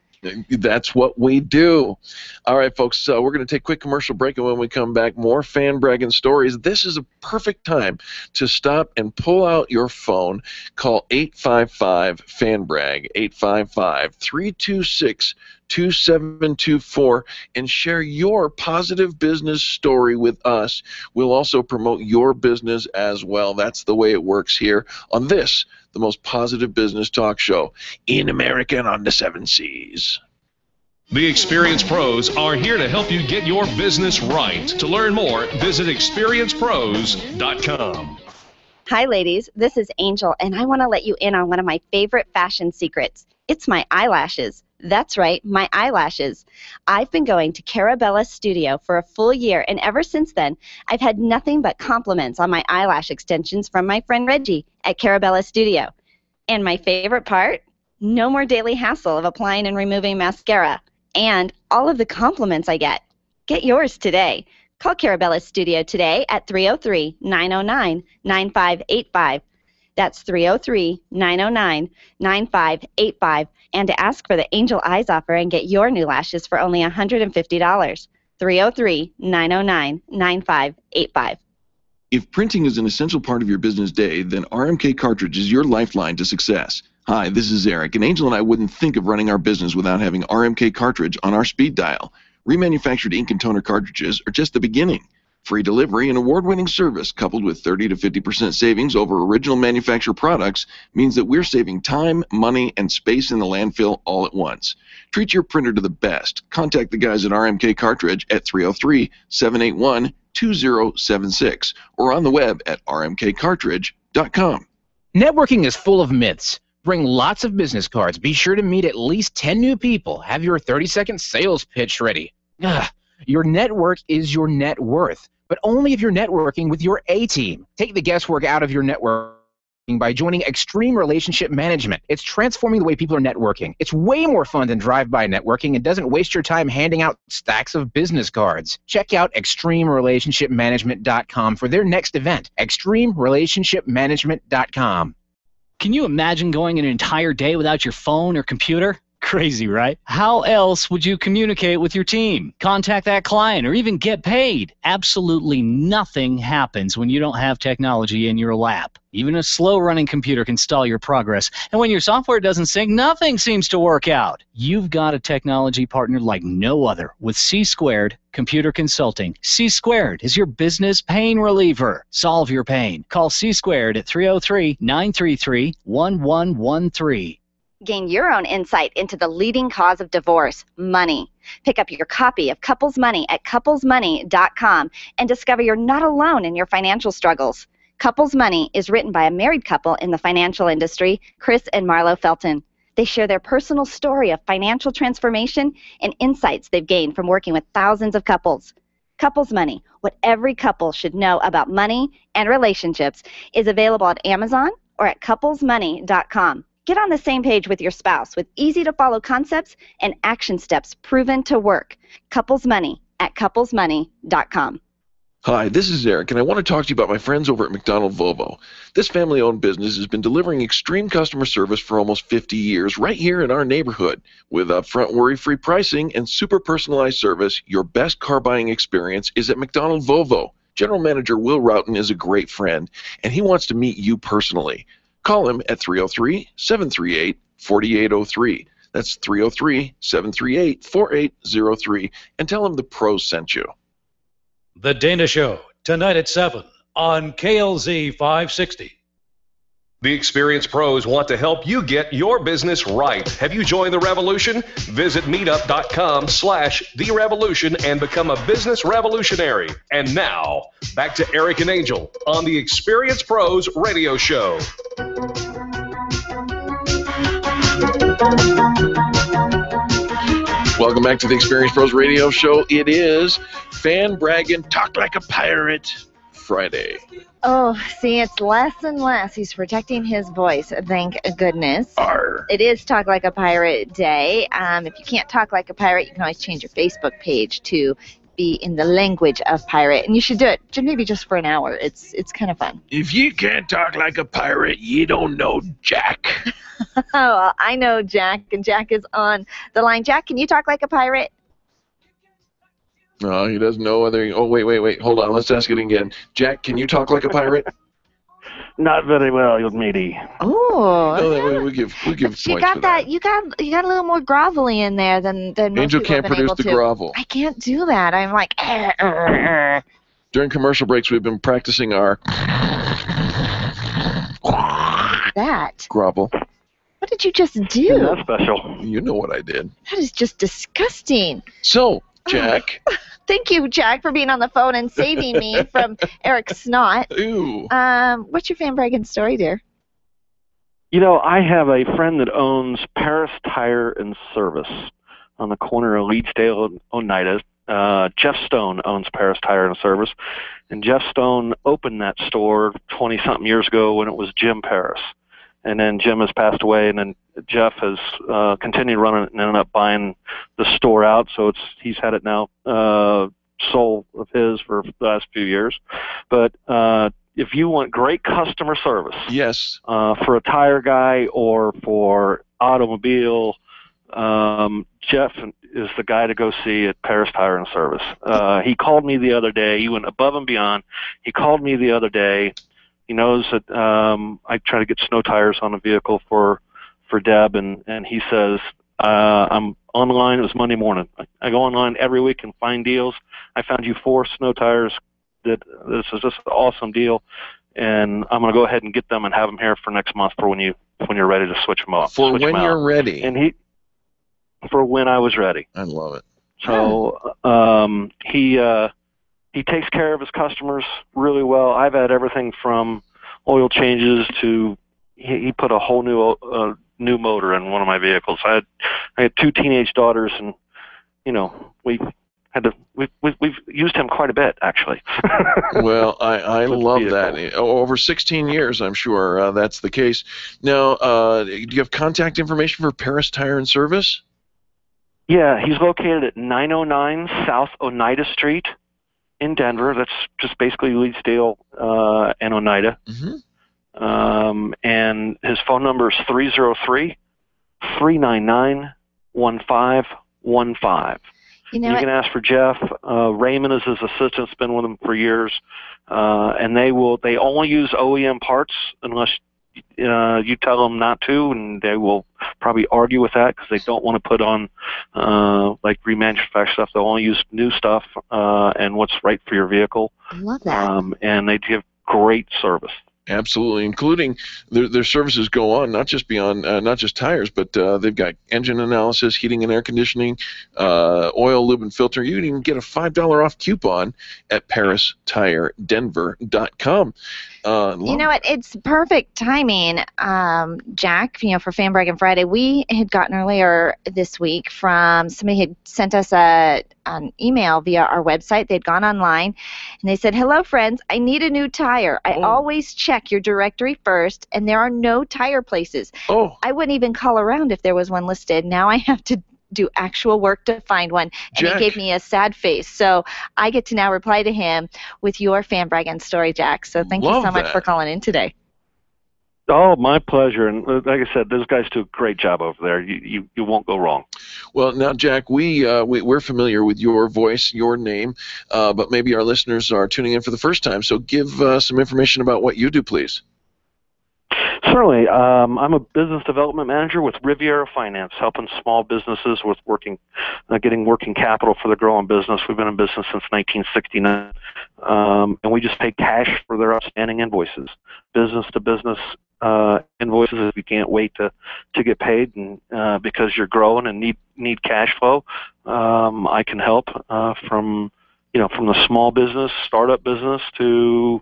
That's what we do. All right, folks, we're going to take a quick commercial break, and when we come back, more fan bragging stories. This is a perfect time to stop and pull out your phone. Call 855-FAN-BRAG, 855-326-2724, and share your positive business story with us. We'll also promote your business as well. That's the way it works here on this, the most positive business talk show in America and on the 7 seas. The Experienced Pros are here to help you get your business right. To learn more, visit experiencepros.com. Hi, ladies. This is Angel, and I want to let you in on one of my favorite fashion secrets. It's my eyelashes. That's right, my eyelashes. I've been going to Carabella's studio for a full year, and ever since then, I've had nothing but compliments on my eyelash extensions from my friend Reggie at Carabella's studio. And my favorite part? No more daily hassle of applying and removing mascara. And all of the compliments I get. Get yours today. Call Carabella's studio today at 303-909-9585. That's 303-909-9585. And to ask for the Angel Eyes offer and get your new lashes for only $150. 303-909-9585. If printing is an essential part of your business day, then RMK Cartridge is your lifeline to success. Hi, this is Eric, and Angel and I wouldn't think of running our business without having RMK Cartridge on our speed dial. Remanufactured ink and toner cartridges are just the beginning. Free delivery and award-winning service coupled with 30 to 50% savings over original manufacturer products means that we're saving time, money, and space in the landfill all at once. Treat your printer to the best. Contact the guys at RMK Cartridge at 303-781-2076 or on the web at rmkcartridge.com. Networking is full of myths. Bring lots of business cards. Be sure to meet at least 10 new people. Have your 30-second sales pitch ready. Your network is your net worth, but only if you're networking with your A-team. Take the guesswork out of your networking by joining Extreme Relationship Management. It's transforming the way people are networking. It's way more fun than drive-by networking and doesn't waste your time handing out stacks of business cards. Check out ExtremeRelationshipManagement.com for their next event. ExtremeRelationshipManagement.com. Can you imagine going an entire day without your phone or computer? Crazy, right? How else would you communicate with your team, contact that client, or even get paid? Absolutely nothing happens when you don't have technology in your lap. Even a slow-running computer can stall your progress. And when your software doesn't sync, nothing seems to work out. You've got a technology partner like no other with C-Squared Computer Consulting. C-Squared is your business pain reliever. Solve your pain. Call C-Squared at 303-933-1113. Gain your own insight into the leading cause of divorce, money. Pick up your copy of Couples Money at couplesmoney.com and discover you're not alone in your financial struggles. Couples Money is written by a married couple in the financial industry, Chris and Marlo Felton. They share their personal story of financial transformation and insights they've gained from working with thousands of couples. Couples Money, what every couple should know about money and relationships, is available at Amazon or at couplesmoney.com. Get on the same page with your spouse with easy-to-follow concepts and action steps proven to work. Couples Money at couplesmoney.com. Hi, this is Eric, and I want to talk to you about my friends over at McDonald Volvo. This family-owned business has been delivering extreme customer service for almost 50 years right here in our neighborhood. With upfront worry-free pricing and super personalized service, your best car buying experience is at McDonald Volvo. General Manager Will Roughton is a great friend, and he wants to meet you personally. Call him at 303-738-4803. That's 303-738-4803, and tell him the pros sent you. The Dana Show, tonight at 7 on KLZ 560. The experienced pros want to help you get your business right. Have you joined the revolution? Visit meetup.com/therevolution and become a business revolutionary. And now, back to Eric and Angel on the Experienced Pros Radio Show. Welcome back to the Experienced Pros Radio Show. It is Fan Braggin' Talk Like a Pirate Friday. Oh, see, it's less and less. He's protecting his voice, thank goodness. Arr. It is Talk Like a Pirate Day. If you can't talk like a pirate, you can always change your Facebook page to be in the language of pirate. And you should do it maybe just for an hour. It's kind of fun. If you can't talk like a pirate, you don't know Jack. Oh, well, I know Jack, and Jack is on the line. Jack, can you talk like a pirate? No, he doesn't know whether. Oh, wait. Hold on. Let's ask it again. Jack, can you talk like a pirate? Not very well, young matey. Oh, No, we give points you got for that. You got a little more grovelly in there than most Angel people can't have been produce able the to. grovel. I can't do that. I'm like. During commercial breaks, we've been practicing our that. grovel. What did you just do? That's special. You know what I did. That is just disgusting. So, Jack. Thank you, Jack, for being on the phone and saving me from Eric Snot. Ooh. What's your fan bragging story, dear? You know, I have a friend that owns Paris Tire and Service on the corner of Leedsdale and Oneida. Jeff Stone owns Paris Tire and Service, and Jeff Stone opened that store 20-something years ago when it was Jim Paris. And then Jim has passed away, and then Jeff has continued running it and ended up buying the store out. So he's had it now sole of his for the last few years. But if you want great customer service, yes, for a tire guy or for automobile, Jeff is the guy to go see at Paris Tire and Service. He called me the other day. He went above and beyond. He called me the other day. He knows that I try to get snow tires on a vehicle for Deb, and he says, I'm online. It was Monday morning. I go online every week and find deals. I found you 4 snow tires. This is just an awesome deal, and I'm going to go ahead and get them and have them here for next month for when you're ready to switch them off. For when you're ready. And for when I was ready. I love it. So he takes care of his customers really well. I've had everything from oil changes to he put a whole new motor in one of my vehicles. I had 2 teenage daughters, and we've used him quite a bit, actually. Well, I love that. Over 16 years, I'm sure that's the case. Now, do you have contact information for Paris Tire and Service? Yeah, he's located at 909 South Oneida Street in Denver. That's just basically Leedsdale and Oneida. Mm-hmm. And his phone number is 303-399-2999. 1515. You know You what? can ask for Jeff. Raymond is his assistant. It's been with him for years, and they only use OEM parts unless you tell them not to, and they will probably argue with that because they don't want to put on like remanufactured stuff. They'll only use new stuff and what's right for your vehicle. I love that. And they give great service. Absolutely, including their services go on not just beyond not just tires, but they've got engine analysis, heating and air conditioning, oil, lube, and filter. You can even get a $5 off coupon at ParisTireDenver.com. You know what? It's perfect timing, Jack, for Fan Braggin Friday. We had gotten earlier this week from somebody had sent us an email via our website. They'd gone online, and they said, "Hello, friends. I need a new tire. I always check your directory first, and there are no tire places. I wouldn't even call around if there was one listed. Now I have to do actual work to find one." And he gave me a sad face. So I get to now reply to him with your Fan Braggin story, Jack. So thank you so much for calling in today. Oh, my pleasure. And like I said, those guys do a great job over there. You won't go wrong. Well, now, Jack, we're familiar with your voice, your name, but maybe our listeners are tuning in for the first time. So give some information about what you do, please. Certainly. I'm a business development manager with Riviera Finance, helping small businesses with getting working capital for their growing business. We've been in business since 1969, and we just pay cash for their outstanding invoices, business-to-business invoices. If you can't wait to get paid, and because you're growing and need cash flow, I can help from the small business, startup business to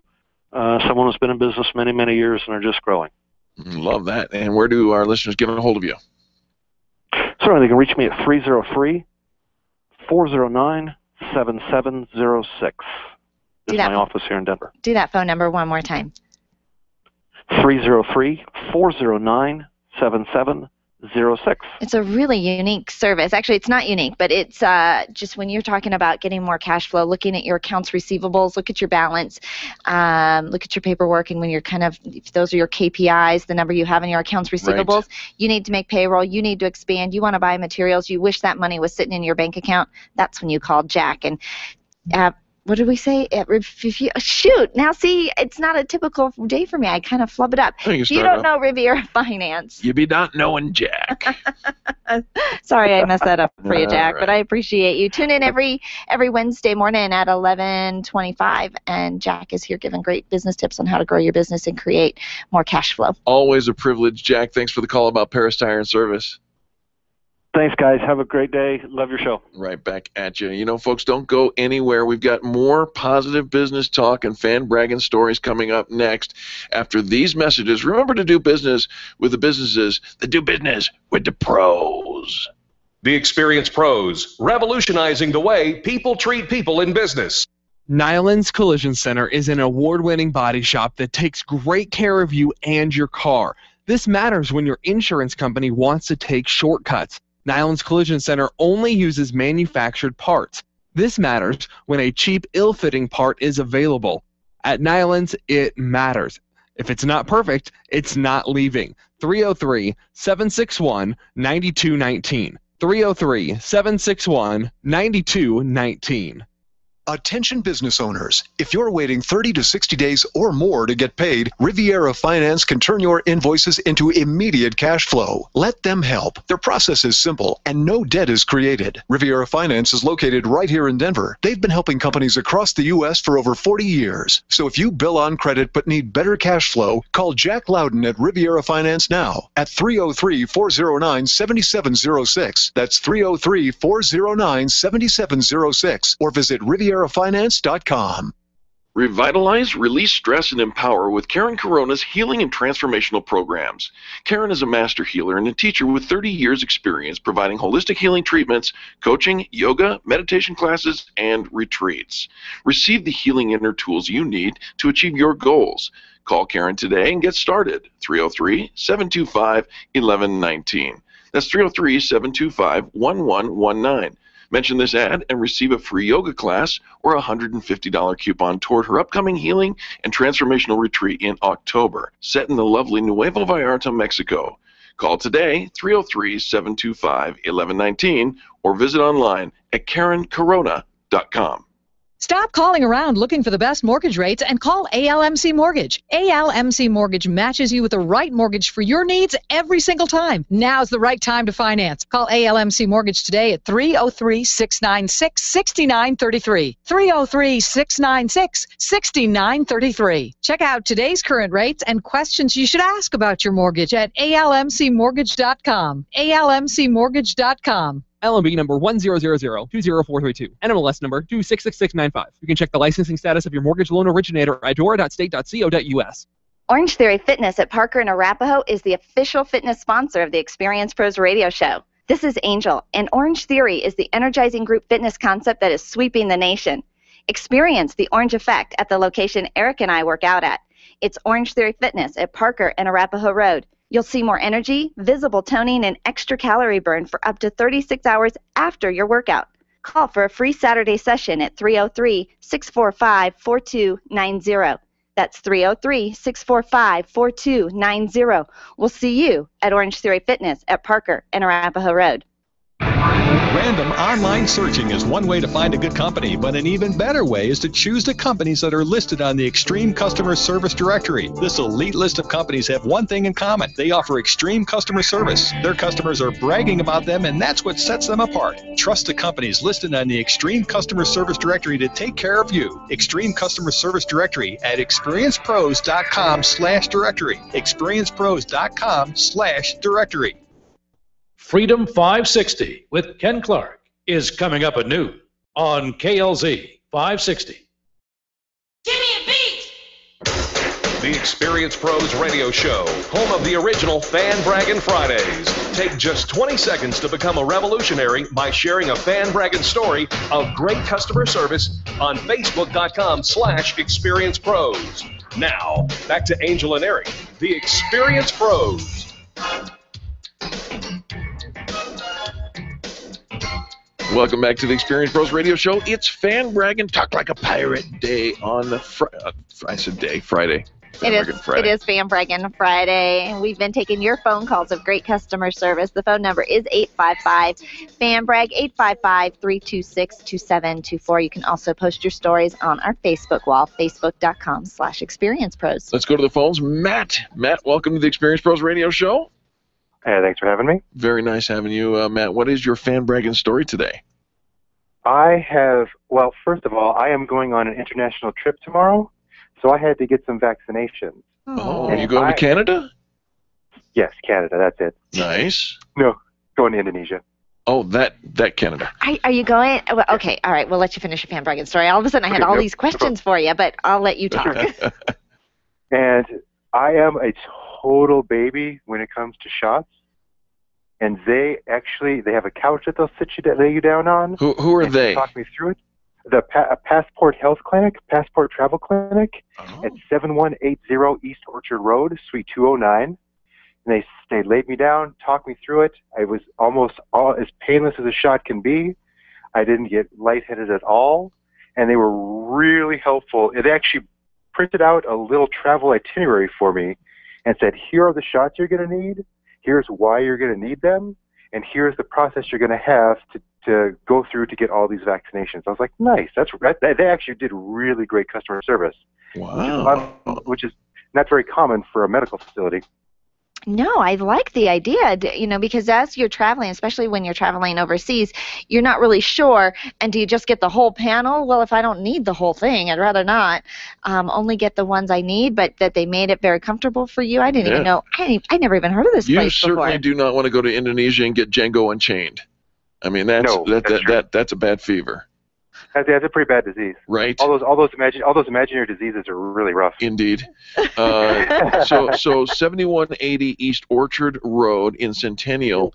someone who's been in business many years and are just growing. Love that. And where do our listeners get a hold of you? Certainly, they can reach me at 303-409-7706. It's my office here in Denver. Do that phone number one more time. 303-409-7706. It's a really unique service. Actually, it's not unique, but it's just when you're talking about getting more cash flow, looking at your accounts receivables, look at your balance, look at your paperwork, and when you're if those are your KPIs, the number you have in your accounts receivables, you need to make payroll, you need to expand, you want to buy materials, you wish that money was sitting in your bank account, that's when you call Jack. And what did we say? Shoot. Now, see, it's not a typical day for me. I kind of flub it up. If you don't know Riviera Finance. You be not knowing Jack. Sorry, I messed that up for you, Jack, but I appreciate you. Tune in every Wednesday morning at 11:25, and Jack is here giving great business tips on how to grow your business and create more cash flow. Always a privilege, Jack. Thanks for the call about Paris Tire and Service. Thanks, guys. Have a great day. Love your show. Right back at you. Folks, don't go anywhere. We've got more positive business talk and Fan Braggin stories coming up next after these messages. Remember to do business with the businesses that do business with the pros. The Experienced Pros, revolutionizing the way people treat people in business. Nyland's Collision Center is an award-winning body shop that takes great care of you and your car. This matters when your insurance company wants to take shortcuts. Nyland's Collision Center only uses manufactured parts. This matters when a cheap, ill-fitting part is available. At Nyland's, it matters. If it's not perfect, it's not leaving. 303-761-9219. 303-761-9219. Attention business owners, if you're waiting 30 to 60 days or more to get paid, Riviera Finance can turn your invoices into immediate cash flow. Let them help. Their process is simple and no debt is created. Riviera Finance is located right here in Denver. They've been helping companies across the U.S. for over 40 years. So if you bill on credit but need better cash flow, call Jack Loudon at Riviera Finance now at 303-409-7706. That's 303-409-7706 or visit RivieraFinance.com. Revitalize, release stress, and empower with Karen Corona's healing and transformational programs. Karen is a master healer and a teacher with 30 years experience providing holistic healing treatments, coaching, yoga, meditation classes, and retreats. Receive the healing inner tools you need to achieve your goals. Call Karen today and get started. 303-725-1119. That's 303-725-1119. Mention this ad and receive a free yoga class or a $150 coupon toward her upcoming healing and transformational retreat in October, set in the lovely Nuevo Vallarta, Mexico. Call today, 303-725-1119, or visit online at KarenCorona.com. Stop calling around looking for the best mortgage rates and call ALMC Mortgage. ALMC Mortgage matches you with the right mortgage for your needs every single time. Now's the right time to finance. Call ALMC Mortgage today at 303-696-6933. 303-696-6933. Check out today's current rates and questions you should ask about your mortgage at almcmortgage.com. almcmortgage.com. LMB number 100020432. NMLS number 266695. You can check the licensing status of your mortgage loan originator at dora.state.co.us. Orange Theory Fitness at Parker and Arapahoe is the official fitness sponsor of the Experience Pros radio show. This is Angel, and Orange Theory is the energizing group fitness concept that is sweeping the nation. Experience the Orange Effect at the location Eric and I work out at. It's Orange Theory Fitness at Parker and Arapahoe Road. You'll see more energy, visible toning, and extra calorie burn for up to 36 hours after your workout. Call for a free Saturday session at 303-645-4290. That's 303-645-4290. We'll see you at Orange Theory Fitness at Parker and Arapahoe Road. Random online searching is one way to find a good company, but an even better way is to choose the companies that are listed on the Extreme Customer Service Directory. This elite list of companies have one thing in common. They offer extreme customer service. Their customers are bragging about them, and that's what sets them apart. Trust the companies listed on the Extreme Customer Service Directory to take care of you. Extreme Customer Service Directory at experiencepros.com/directory. experiencepros.com/directory. Freedom 560 with Ken Clark is coming up at noon on KLZ 560. The Experience Pros Radio Show, home of the original Fan Braggin' Fridays. Take just 20 seconds to become a revolutionary by sharing a Fan Braggin' story of great customer service on Facebook.com/Experience Pros. Now, back to Angel and Eric, the Experience Pros. Welcome back to the Experience Pros Radio Show. It's Fan Braggin' Talk Like a Pirate Day on the Friday. It is Fan Braggin' Friday. We've been taking your phone calls of great customer service. The phone number is 855-FAN-BRAG, 855-326-2724. You can also post your stories on our Facebook wall, facebook.com/Experience Pros. Let's go to the phones. Matt, welcome to the Experience Pros Radio Show. Hey, thanks for having me. Very nice having you, Matt. What is your Fan Braggin' story today? First of all, I am going on an international trip tomorrow, so I had to get some vaccinations. Oh, are you going to Canada? Yes, Canada, that's it. Nice. No, going to Indonesia. Oh, that Canada. Are you going? Well, okay, all right, we'll let you finish your Fan Braggin' story. All of a sudden, I had all these questions for you, but I'll let you talk. And I am a total baby when it comes to shots. And they have a couch that they'll lay you down on. Who are they? Talk me through it. The Passport Health Clinic, Passport Travel Clinic, at 7180 East Orchard Road, Suite 209. And they laid me down, talked me through it. I was almost as painless as a shot can be. I didn't get lightheaded at all, and they were really helpful. It actually printed out a little travel itinerary for me and said, here are the shots you're going to need. Here's why you're going to need them, and here's the process you're going to have to go through to get all these vaccinations. I was like, nice. They actually did really great customer service. Wow. Which is not very common for a medical facility. No, I like the idea, because as you're traveling, especially when you're traveling overseas, you're not really sure, and do you just get the whole panel? Well, if I don't need the whole thing, I'd rather not. Only get the ones I need, but that they made it very comfortable for you. I didn't even know. I never even heard of this place before. You certainly do not want to go to Indonesia and get Django Unchained. I mean, that's a bad fever. That's a pretty bad disease. Right. All those imaginary diseases are really rough. Indeed. So 7180 East Orchard Road in Centennial,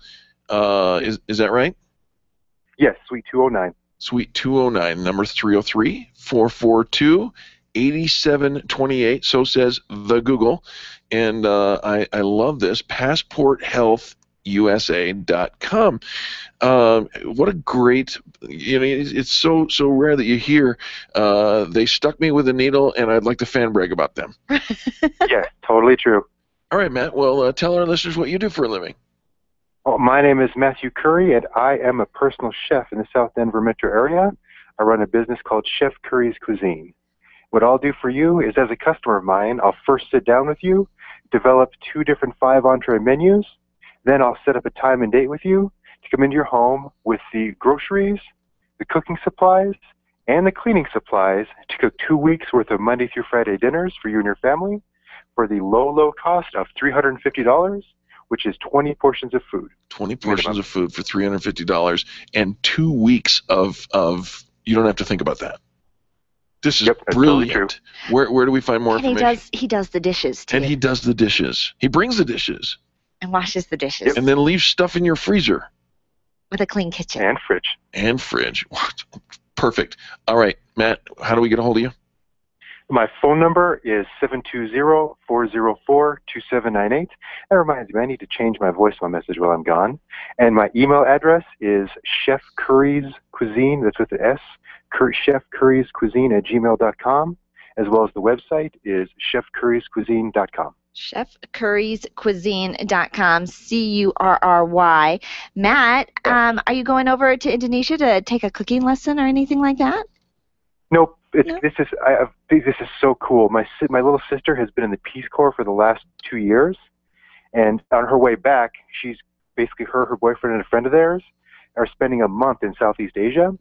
is that right? Yes, Suite 209. Suite 209, number 303-442-8728. So says the Google, and I love this. PassportHealthUSA.com. What a great, it's so rare that you hear they stuck me with a needle and I'd like to fan brag about them. Yeah, totally true. All right, Matt. Well, tell our listeners what you do for a living. Well, my name is Matthew Curry, and I am a personal chef in the South Denver metro area. I run a business called Chef Curry's Cuisine. What I'll do for you is, as a customer of mine, I'll first sit down with you, develop 2 different 5-entree menus, then I'll set up a time and date with you to come into your home with the groceries, the cooking supplies, and the cleaning supplies to cook 2 weeks worth of Monday through Friday dinners for you and your family for the low, low cost of $350, which is 20 portions of food. 20 portions of food for $350 and 2 weeks of you don't have to think about that. This is brilliant. Totally true. Where do we find more information? He does the dishes too. And he does the dishes. He brings the dishes. And washes the dishes. And then leaves stuff in your freezer. With a clean kitchen. And fridge. And fridge. Perfect. All right, Matt, how do we get a hold of you? My phone number is 720-404-2798. That reminds me, I need to change my voicemail message while I'm gone. And my email address is chefcurriescuisine, that's with the S, chefcurriescuisine@gmail.com, as well as the website is chefcurriescuisine.com. chefcurriescuisine.com, Curry. Matt, are you going over to Indonesia to take a cooking lesson or anything like that? Nope. This is so cool. My little sister has been in the Peace Corps for the last 2 years, and on her way back, she's basically her boyfriend and a friend of theirs are spending a month in Southeast Asia.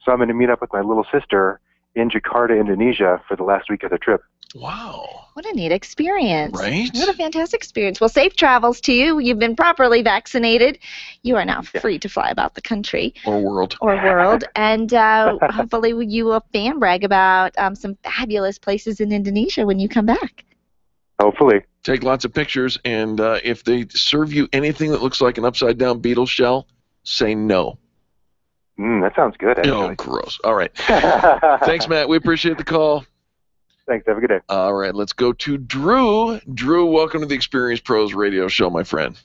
So I'm going to meet up with my little sister in Jakarta, Indonesia, for the last week of the trip. Wow. What a neat experience. Right? What a fantastic experience. Well, safe travels to you. You've been properly vaccinated. You are now free to fly about the country. Or world. And hopefully you will fan brag about some fabulous places in Indonesia when you come back. Hopefully. Take lots of pictures, and if they serve you anything that looks like an upside-down beetle shell, say no. That sounds good, actually. Oh, gross. All right. Thanks, Matt. We appreciate the call. Thanks. Have a good day. All right. Let's go to Drew. Drew, welcome to the Experience Pros radio show, my friend.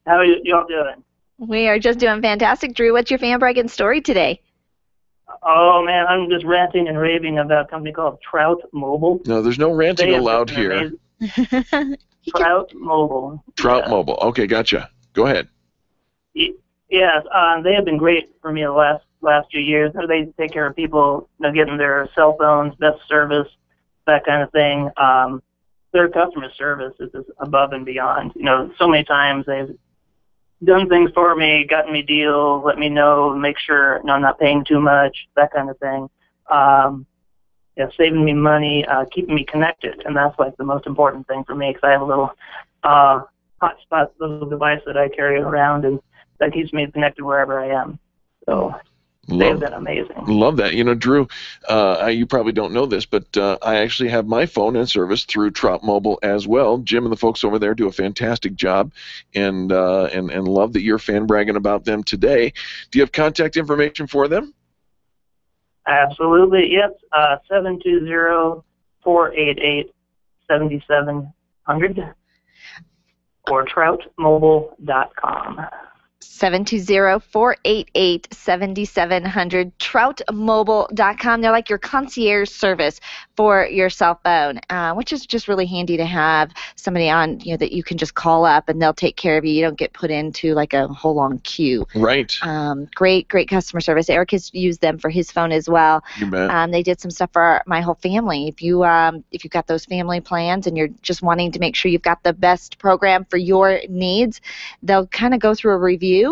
How are y'all doing? We are just doing fantastic. Drew, what's your fan bragging story today? Oh, man, I'm just ranting and raving about a company called Trout Mobile. No, there's no ranting allowed here. Trout Mobile. Trout Mobile. Okay, gotcha. Go ahead. Yes, they have been great for me the last few years. They take care of people, getting their cell phones, best service, that kind of thing. Their customer service is just above and beyond. So many times they've done things for me, gotten me deals, let me know, make sure I'm not paying too much, that kind of thing. Saving me money, keeping me connected, and that's like the most important thing for me because I have a little hotspot little device that I carry around, and that keeps me connected wherever I am. So they've been amazing. Love that. Drew, you probably don't know this, but I actually have my phone in service through Trout Mobile as well. Jim and the folks over there do a fantastic job, and love that you're fan bragging about them today. Do you have contact information for them? Absolutely, yes. 720-488-7700 or troutmobile.com. 720-488-7700, troutmobile.com. They're like your concierge service for your cell phone, which is just really handy to have somebody on, that you can just call up and they'll take care of you. You don't get put into like a whole long queue. Right. Great customer service. Eric has used them for his phone as well. You bet. They did some stuff for my whole family. If you've got those family plans and you're just wanting to make sure you've got the best program for your needs, they'll kind of go through a review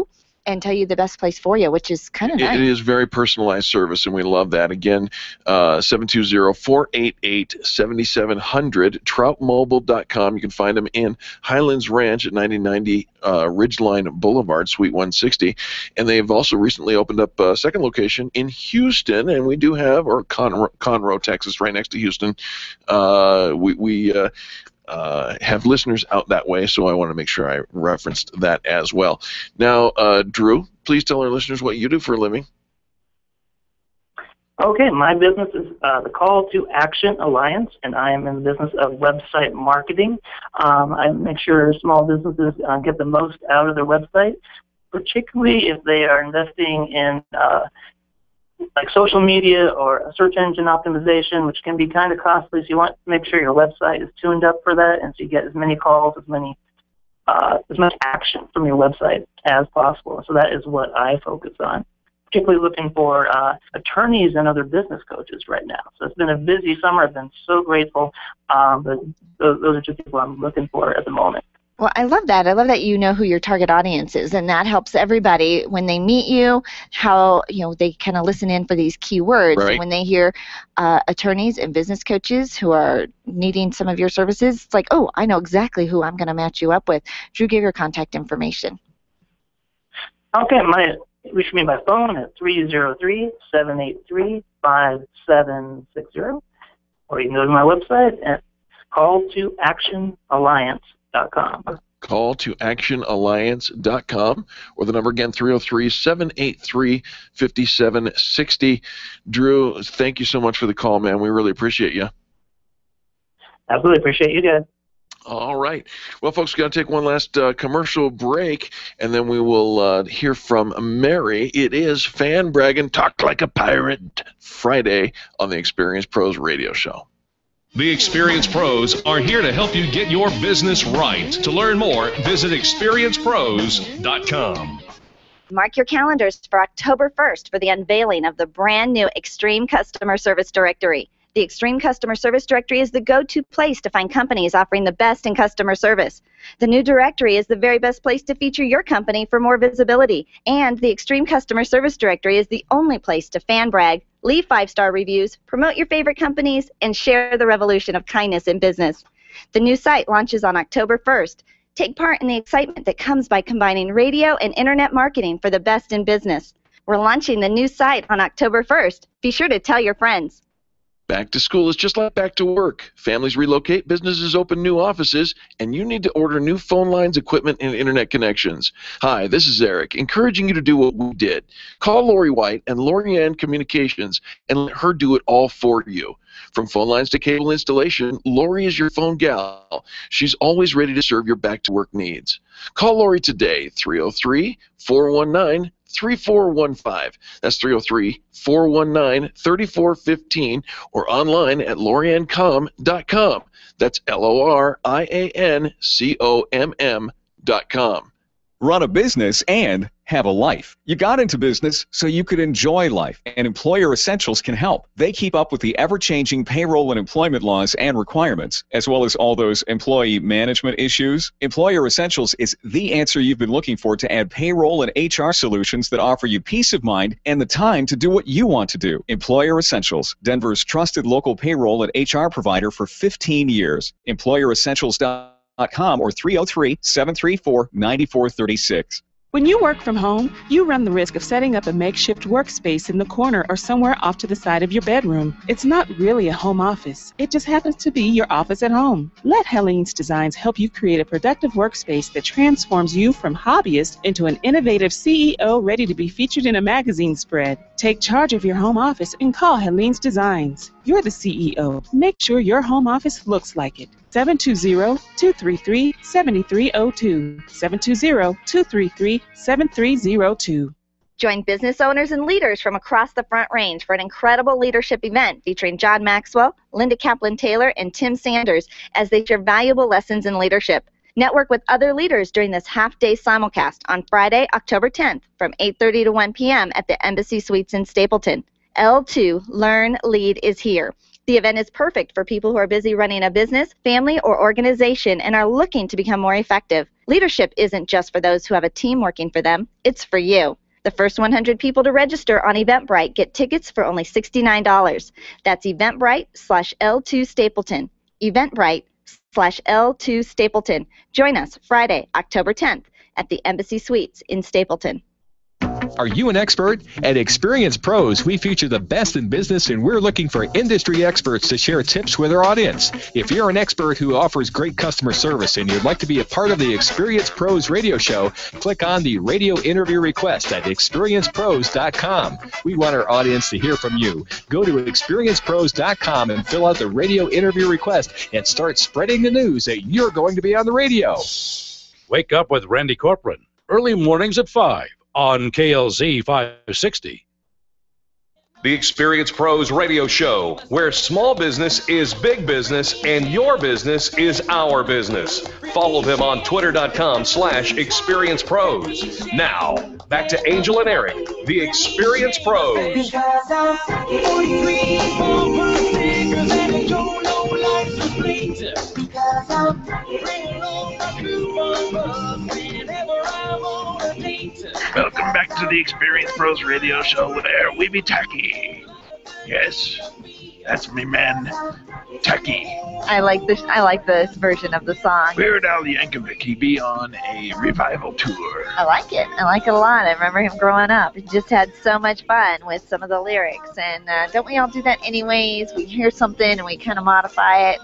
and tell you the best place for you, which is kind of nice. It is very personalized service, and we love that. Again, 720-488-7700, troutmobile.com. You can find them in Highlands Ranch at 9090 Ridgeline Boulevard, Suite 160. And they've also recently opened up a second location in Houston, and we do have, or Conroe, Texas, right next to Houston. We have listeners out that way, so I want to make sure I referenced that as well. Now, Drew, please tell our listeners what you do for a living. Okay, my business is the Call to Action Alliance, and I am in the business of website marketing. I make sure small businesses get the most out of their website, particularly if they are investing in like social media or search engine optimization, which can be kind of costly. So you want to make sure your website is tuned up for that, and so you get as many calls, as much action from your website as possible. So that is what I focus on, particularly looking for attorneys and other business coaches right now. So it's been a busy summer. I've been so grateful, but those are two people I'm looking for at the moment. Well, I love that. I love that you know who your target audience is, and that helps everybody when they meet you, how they kind of listen in for these key words. Right. And when they hear attorneys and business coaches who are needing some of your services, it's like, oh, I know exactly who I'm going to match you up with. Drew gave your contact information. Okay, reach me by phone at 303-783-5760, or you can go to my website at calltoactionalliance.com. Calltoactionalliance.com, or the number again, 303-783-5760. Drew, thank you so much for the call, man. We really appreciate you. Absolutely appreciate you guys. All right. Well, folks, we've got to take one last commercial break, and then we will hear from Mary. It is Fan Braggin' Talk Like a Pirate Friday on the Experience Pros Radio Show. The Experience Pros are here to help you get your business right. To learn more, visit experiencepros.com. Mark your calendars for October 1st for the unveiling of the brand new Extreme Customer Service Directory. The Extreme Customer Service Directory is the go-to place to find companies offering the best in customer service. The new directory is the very best place to feature your company for more visibility. And the Extreme Customer Service Directory is the only place to fan brag, leave 5-star reviews, promote your favorite companies, and share the revolution of kindness in business. The new site launches on October 1st. Take part in the excitement that comes by combining radio and internet marketing for the best in business. We're launching the new site on October 1st. Be sure to tell your friends. Back to school is just like back to work. Families relocate, businesses open new offices, and you need to order new phone lines, equipment, and internet connections. Hi, this is Eric, encouraging you to do what we did. Call Lori White and Lorianne Communications and let her do it all for you. From phone lines to cable installation, Lori is your phone gal. She's always ready to serve your back-to-work needs. Call Lori today, 303-419-3415. That's 303-419-3415, or online at loriancom.com. That's LORIANCOMM.com. Run a business and have a life. You got into business so you could enjoy life, and Employer Essentials can help. They keep up with the ever-changing payroll and employment laws and requirements, as well as all those employee management issues. Employer Essentials is the answer you've been looking for to add payroll and HR solutions that offer you peace of mind and the time to do what you want to do. Employer Essentials, Denver's trusted local payroll and HR provider for 15 years. EmployerEssentials.com or 303-734-9436. When you work from home, you run the risk of setting up a makeshift workspace in the corner or somewhere off to the side of your bedroom. It's not really a home office. It just happens to be your office at home. Let Helene's Designs help you create a productive workspace that transforms you from hobbyist into an innovative CEO ready to be featured in a magazine spread. Take charge of your home office and call Helene's Designs. You're the CEO. Make sure your home office looks like it. 720-233-7302. 720-233-7302. Join business owners and leaders from across the Front Range for an incredible leadership event featuring John Maxwell, Linda Kaplan-Taylor, and Tim Sanders as they share valuable lessons in leadership. Network with other leaders during this half-day simulcast on Friday, October 10th from 8:30 to 1 p.m. at the Embassy Suites in Stapleton. L2 Learn Lead is here. The event is perfect for people who are busy running a business, family, or organization and are looking to become more effective. Leadership isn't just for those who have a team working for them, it's for you. The first 100 people to register on Eventbrite get tickets for only $69. That's Eventbrite/L2 Stapleton. Eventbrite/L2 Stapleton. Join us Friday, October 10th at the Embassy Suites in Stapleton. Are you an expert? At Experience Pros, we feature the best in business, and we're looking for industry experts to share tips with our audience. If you're an expert who offers great customer service and you'd like to be a part of the Experience Pros radio show, click on the radio interview request at experiencepros.com. We want our audience to hear from you. Go to experiencepros.com and fill out the radio interview request and start spreading the news that you're going to be on the radio. Wake up with Randy Corcoran, early mornings at 5 on KLZ 560. The Experience Pros Radio Show, where small business is big business and your business is our business. Follow them on twitter.com/experiencepros. Now, back to Angel and Eric, the Experience Pros. Welcome back to the Experience Pros Radio Show where we be tacky. Yes, that's me, man. Tacky. I like this version of the song. Weird Al Yankovic, he be on a revival tour. I like it. I like it a lot. I remember him growing up. He just had so much fun with some of the lyrics. And don't we all do that anyways? We hear something and we kind of modify it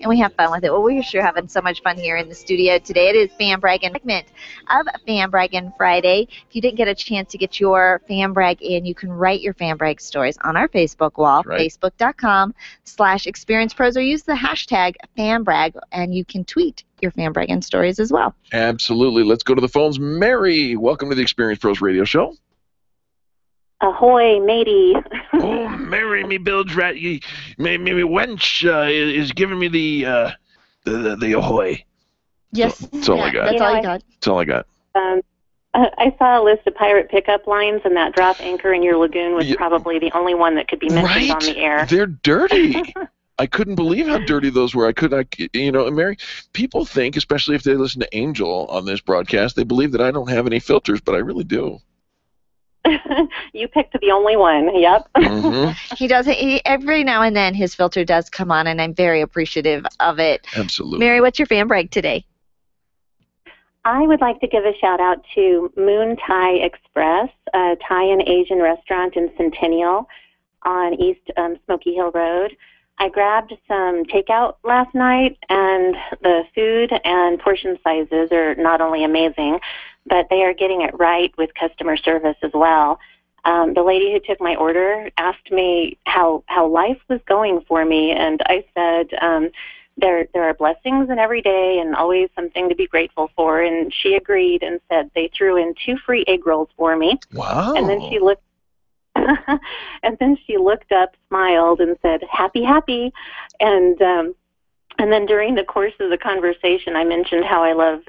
and we have fun with it. Well, we're sure having so much fun here in the studio today. It is Fan Braggin' segment of Fan Braggin' Friday. If you didn't get a chance to get your Fan Brag in, you can write your Fan Brag stories on our Facebook wall, facebook.com/experiencepros, or use the hashtag FanBrag, and you can tweet your Fan Braggin' stories as well. Absolutely. Let's go to the phones. Mary, welcome to the Experience Pros Radio Show. Ahoy, matey. Oh, Mary, me bilge rat, me wench is giving me the ahoy. Yes. That's all I got. That's all you got. That's all I got. I saw a list of pirate pickup lines, and that drop anchor in your lagoon was probably the only one that could be mentioned on the air. They're dirty. I couldn't believe how dirty those were. Mary, people think, especially if they listen to Angel on this broadcast, they believe that I don't have any filters, but I really do. You picked the only one. Yep. Mm-hmm. He does. Every now and then his filter does come on, and I'm very appreciative of it. Absolutely. Mary, what's your fan brag today? I would like to give a shout out to Moon Thai Express, a Thai and Asian restaurant in Centennial on East Smoky Hill Road. I grabbed some takeout last night, and the food and portion sizes are not only amazing, but they are getting it right with customer service as well. The lady who took my order asked me how life was going for me, and I said, there are blessings in every day and always something to be grateful for. And she agreed and said they threw in 2 free egg rolls for me. Wow. And then she looked up, smiled, and said, happy, happy. And then during the course of the conversation, I mentioned how I love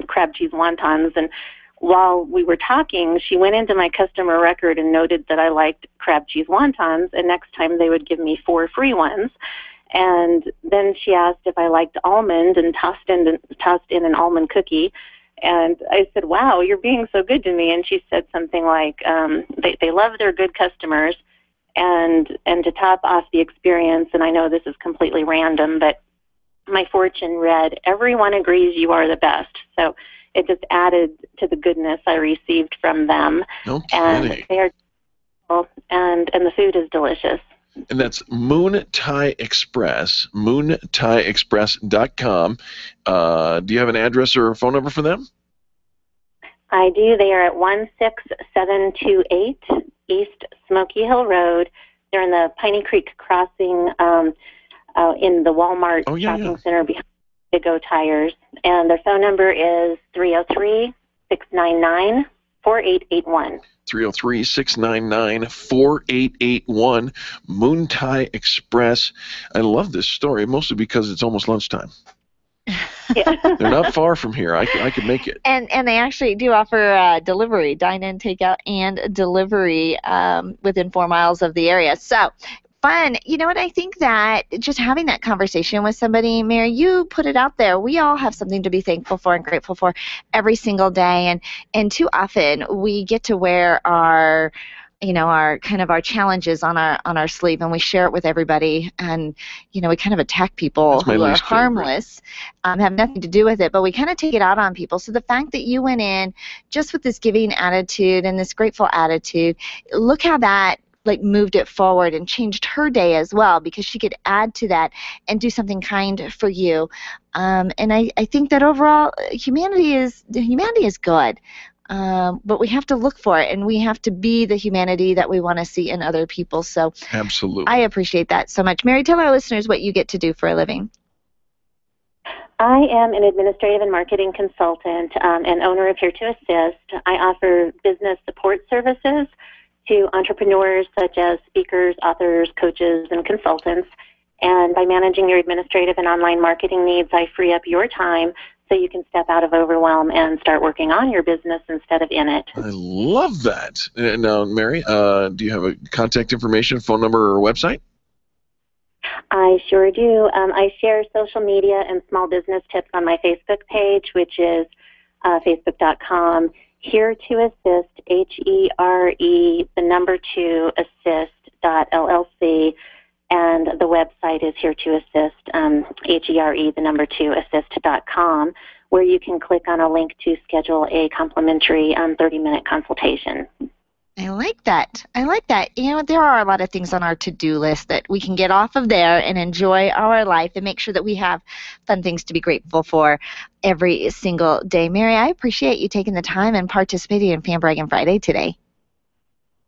crab cheese wontons. And while we were talking, she went into my customer record and noted that I liked crab cheese wontons, and next time they would give me 4 free ones. And then she asked if I liked almond and tossed in an almond cookie. And I said, wow, you're being so good to me. And she said something like, they love their good customers. And to top off the experience, and I know this is completely random, but my fortune read, everyone agrees you are the best. So it just added to the goodness I received from them. No and kidding. they are, and the food is delicious. And that's Moon Thai Express, moontaiexpress.com. Do you have an address or a phone number for them? I do. They are at 16728 East Smoky Hill Road. They're in the Piney Creek Crossing in the Walmart shopping center behind Big O Tires. And their phone number is 303-699-4881. 303-699-4881, Moon Thai Express. I love this story, mostly because it's almost lunchtime. Yeah. They're not far from here. I could make it. And they actually do offer delivery, dine-in, takeout, and delivery within 4 miles of the area. So fun. You know what? I think that just having that conversation with somebody, Mary, you put it out there. We all have something to be thankful for and grateful for every single day. And too often we get to wear our kind of our challenges on our sleeve, and we share it with everybody, and we kind of attack people who are harmless, have nothing to do with it, but we kind of take it out on people. So the fact that you went in just with this giving attitude and this grateful attitude, look how that moved it forward and changed her day as well, because she could add to that and do something kind for you. And I think that overall humanity is good. But we have to look for it, and we have to be the humanity that we want to see in other people. So absolutely, I appreciate that so much. Mary, tell our listeners what you get to do for a living. I am an administrative and marketing consultant and owner of Here to Assist. I offer business support services to entrepreneurs such as speakers, authors, coaches, and consultants. And by managing your administrative and online marketing needs, I free up your time so you can step out of overwhelm and start working on your business instead of in it. I love that. Now, Mary, do you have a contact information, phone number, or website? I sure do. I share social media and small business tips on my Facebook page, which is facebook.com, Here to Assist, HERE, the number 2, assist.LLC. And the website is Here to Assist, HERE, the number 2, assist.com, where you can click on a link to schedule a complimentary 30-minute consultation. I like that. I like that. You know, there are a lot of things on our to-do list that we can get off of there and enjoy our life and make sure that we have fun things to be grateful for every single day. Mary, I appreciate you taking the time and participating in Fan Braggin' Friday today.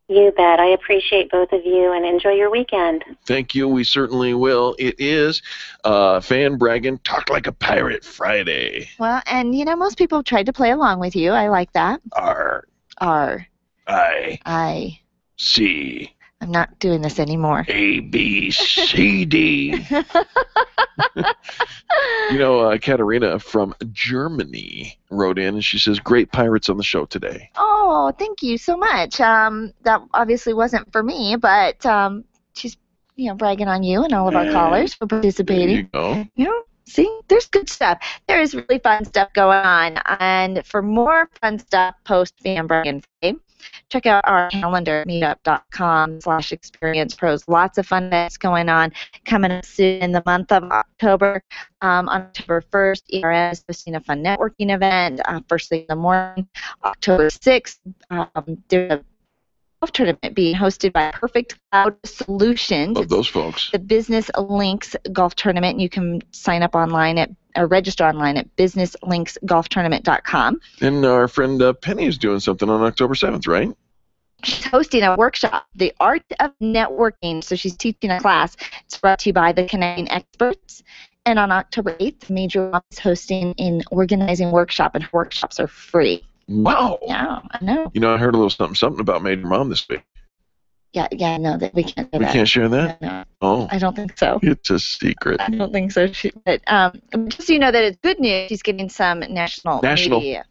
You bet. I appreciate both of you, and enjoy your weekend. Thank you. We certainly will. It is Fan Braggin' Talk Like a Pirate Friday. Well, and, you know, most people have tried to play along with you. I like that. R. I. C. I'm not doing this anymore. A, B, C, D. You know, Katerina from Germany wrote in, and she says, great pirates on the show today. Oh, thank you so much. That obviously wasn't for me, but she's, you know, bragging on you and all of our callers for participating. There you go. You know, see, there's good stuff. There is really fun stuff going on. And for more fun stuff post Fan Braggin' Friday, check out our calendar, meetup.com/experiencepros. Lots of fun that's going on coming up soon in the month of October. On October 1st, ERS is hosting a fun networking event first thing in the morning. October 6th, there's a golf tournament being hosted by Perfect Cloud Solutions. Love those folks. The Business Links Golf Tournament. You can sign up online or register online at businesslinksgolftournament.com. And our friend Penny is doing something on October 7th, right? She's hosting a workshop, The Art of Networking. So she's teaching a class. It's brought to you by the Connecting Experts. And on October 8th, Major Mom is hosting an organizing workshop, and her workshops are free. Wow. Yeah, I know. You know, I heard a little something about Major Mom this week. Yeah, no, that we can't do We that. can't share that? No, Oh. I don't think so. It's a secret. I don't think so. But just so you know that it's good news, she's getting some national media.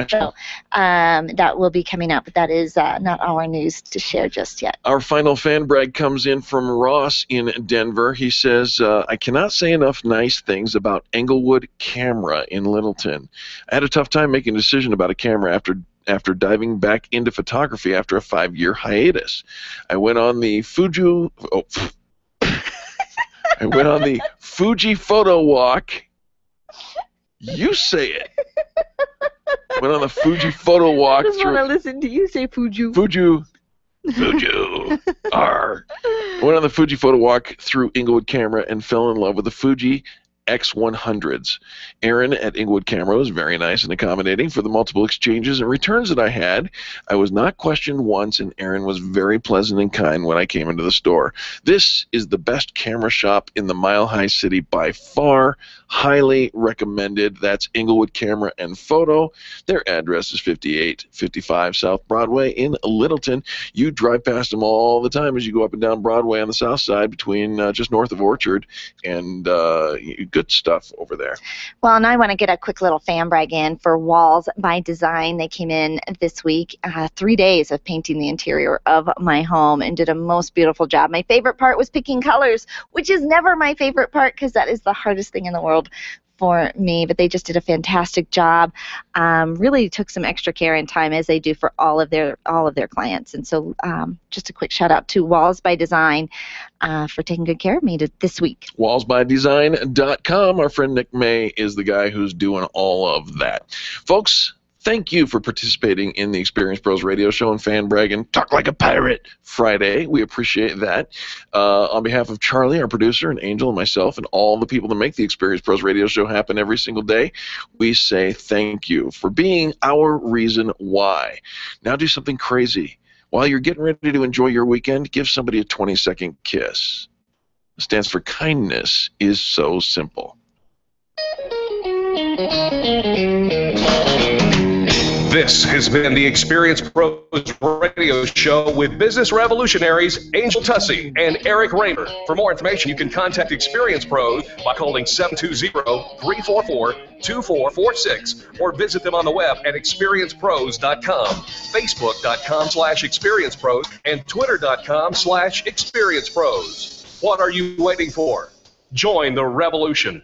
So that will be coming up, but that is not our news to share just yet. Our final fan brag comes in from Ross in Denver. He says, I cannot say enough nice things about Englewood Camera in Littleton. I had a tough time making a decision about a camera after diving back into photography after a 5-year hiatus. I went on the Fuji photo walk. You say it. Went on the Fuji photo walk I just want to listen to you say Fuji. R. Went on the Fuji photo walk through Englewood Camera and fell in love with the Fuji X100s. Aaron at Englewood Camera was very nice and accommodating for the multiple exchanges and returns that I had. I was not questioned once, and Aaron was very pleasant and kind when I came into the store. This is the best camera shop in the Mile High City by far. Highly recommended. That's Englewood Camera and Photo. Their address is 5855 South Broadway in Littleton. You drive past them all the time as you go up and down Broadway on the south side between just north of Orchard, and good stuff over there. Well, and I want to get a quick little fan brag in for Walls by Design. They came in this week, 3 days of painting the interior of my home and did a most beautiful job. My favorite part was picking colors, which is never my favorite part because that is the hardest thing in the world for me, but they just did a fantastic job. Really took some extra care and time, as they do for all of their clients. And so just a quick shout out to Walls by Design for taking good care of me this week. Wallsbydesign.com. Our friend Nick May is the guy who's doing all of that. Folks, thank you for participating in the Experience Pros Radio Show and Fan Braggin' Talk Like a Pirate Friday. We appreciate that. On behalf of Charlie, our producer, and Angel, and myself, and all the people that make the Experience Pros Radio Show happen every single day, we say thank you for being our reason why. Now do something crazy. While you're getting ready to enjoy your weekend, give somebody a 20-second kiss. It stands for kindness is so simple. This has been the Experience Pros Radio Show with business revolutionaries Angel Tussey and Eric Raymer. For more information, you can contact Experience Pros by calling 720-344-2446 or visit them on the web at experiencepros.com, facebook.com/experiencepros, and twitter.com/experiencepros. What are you waiting for? Join the revolution.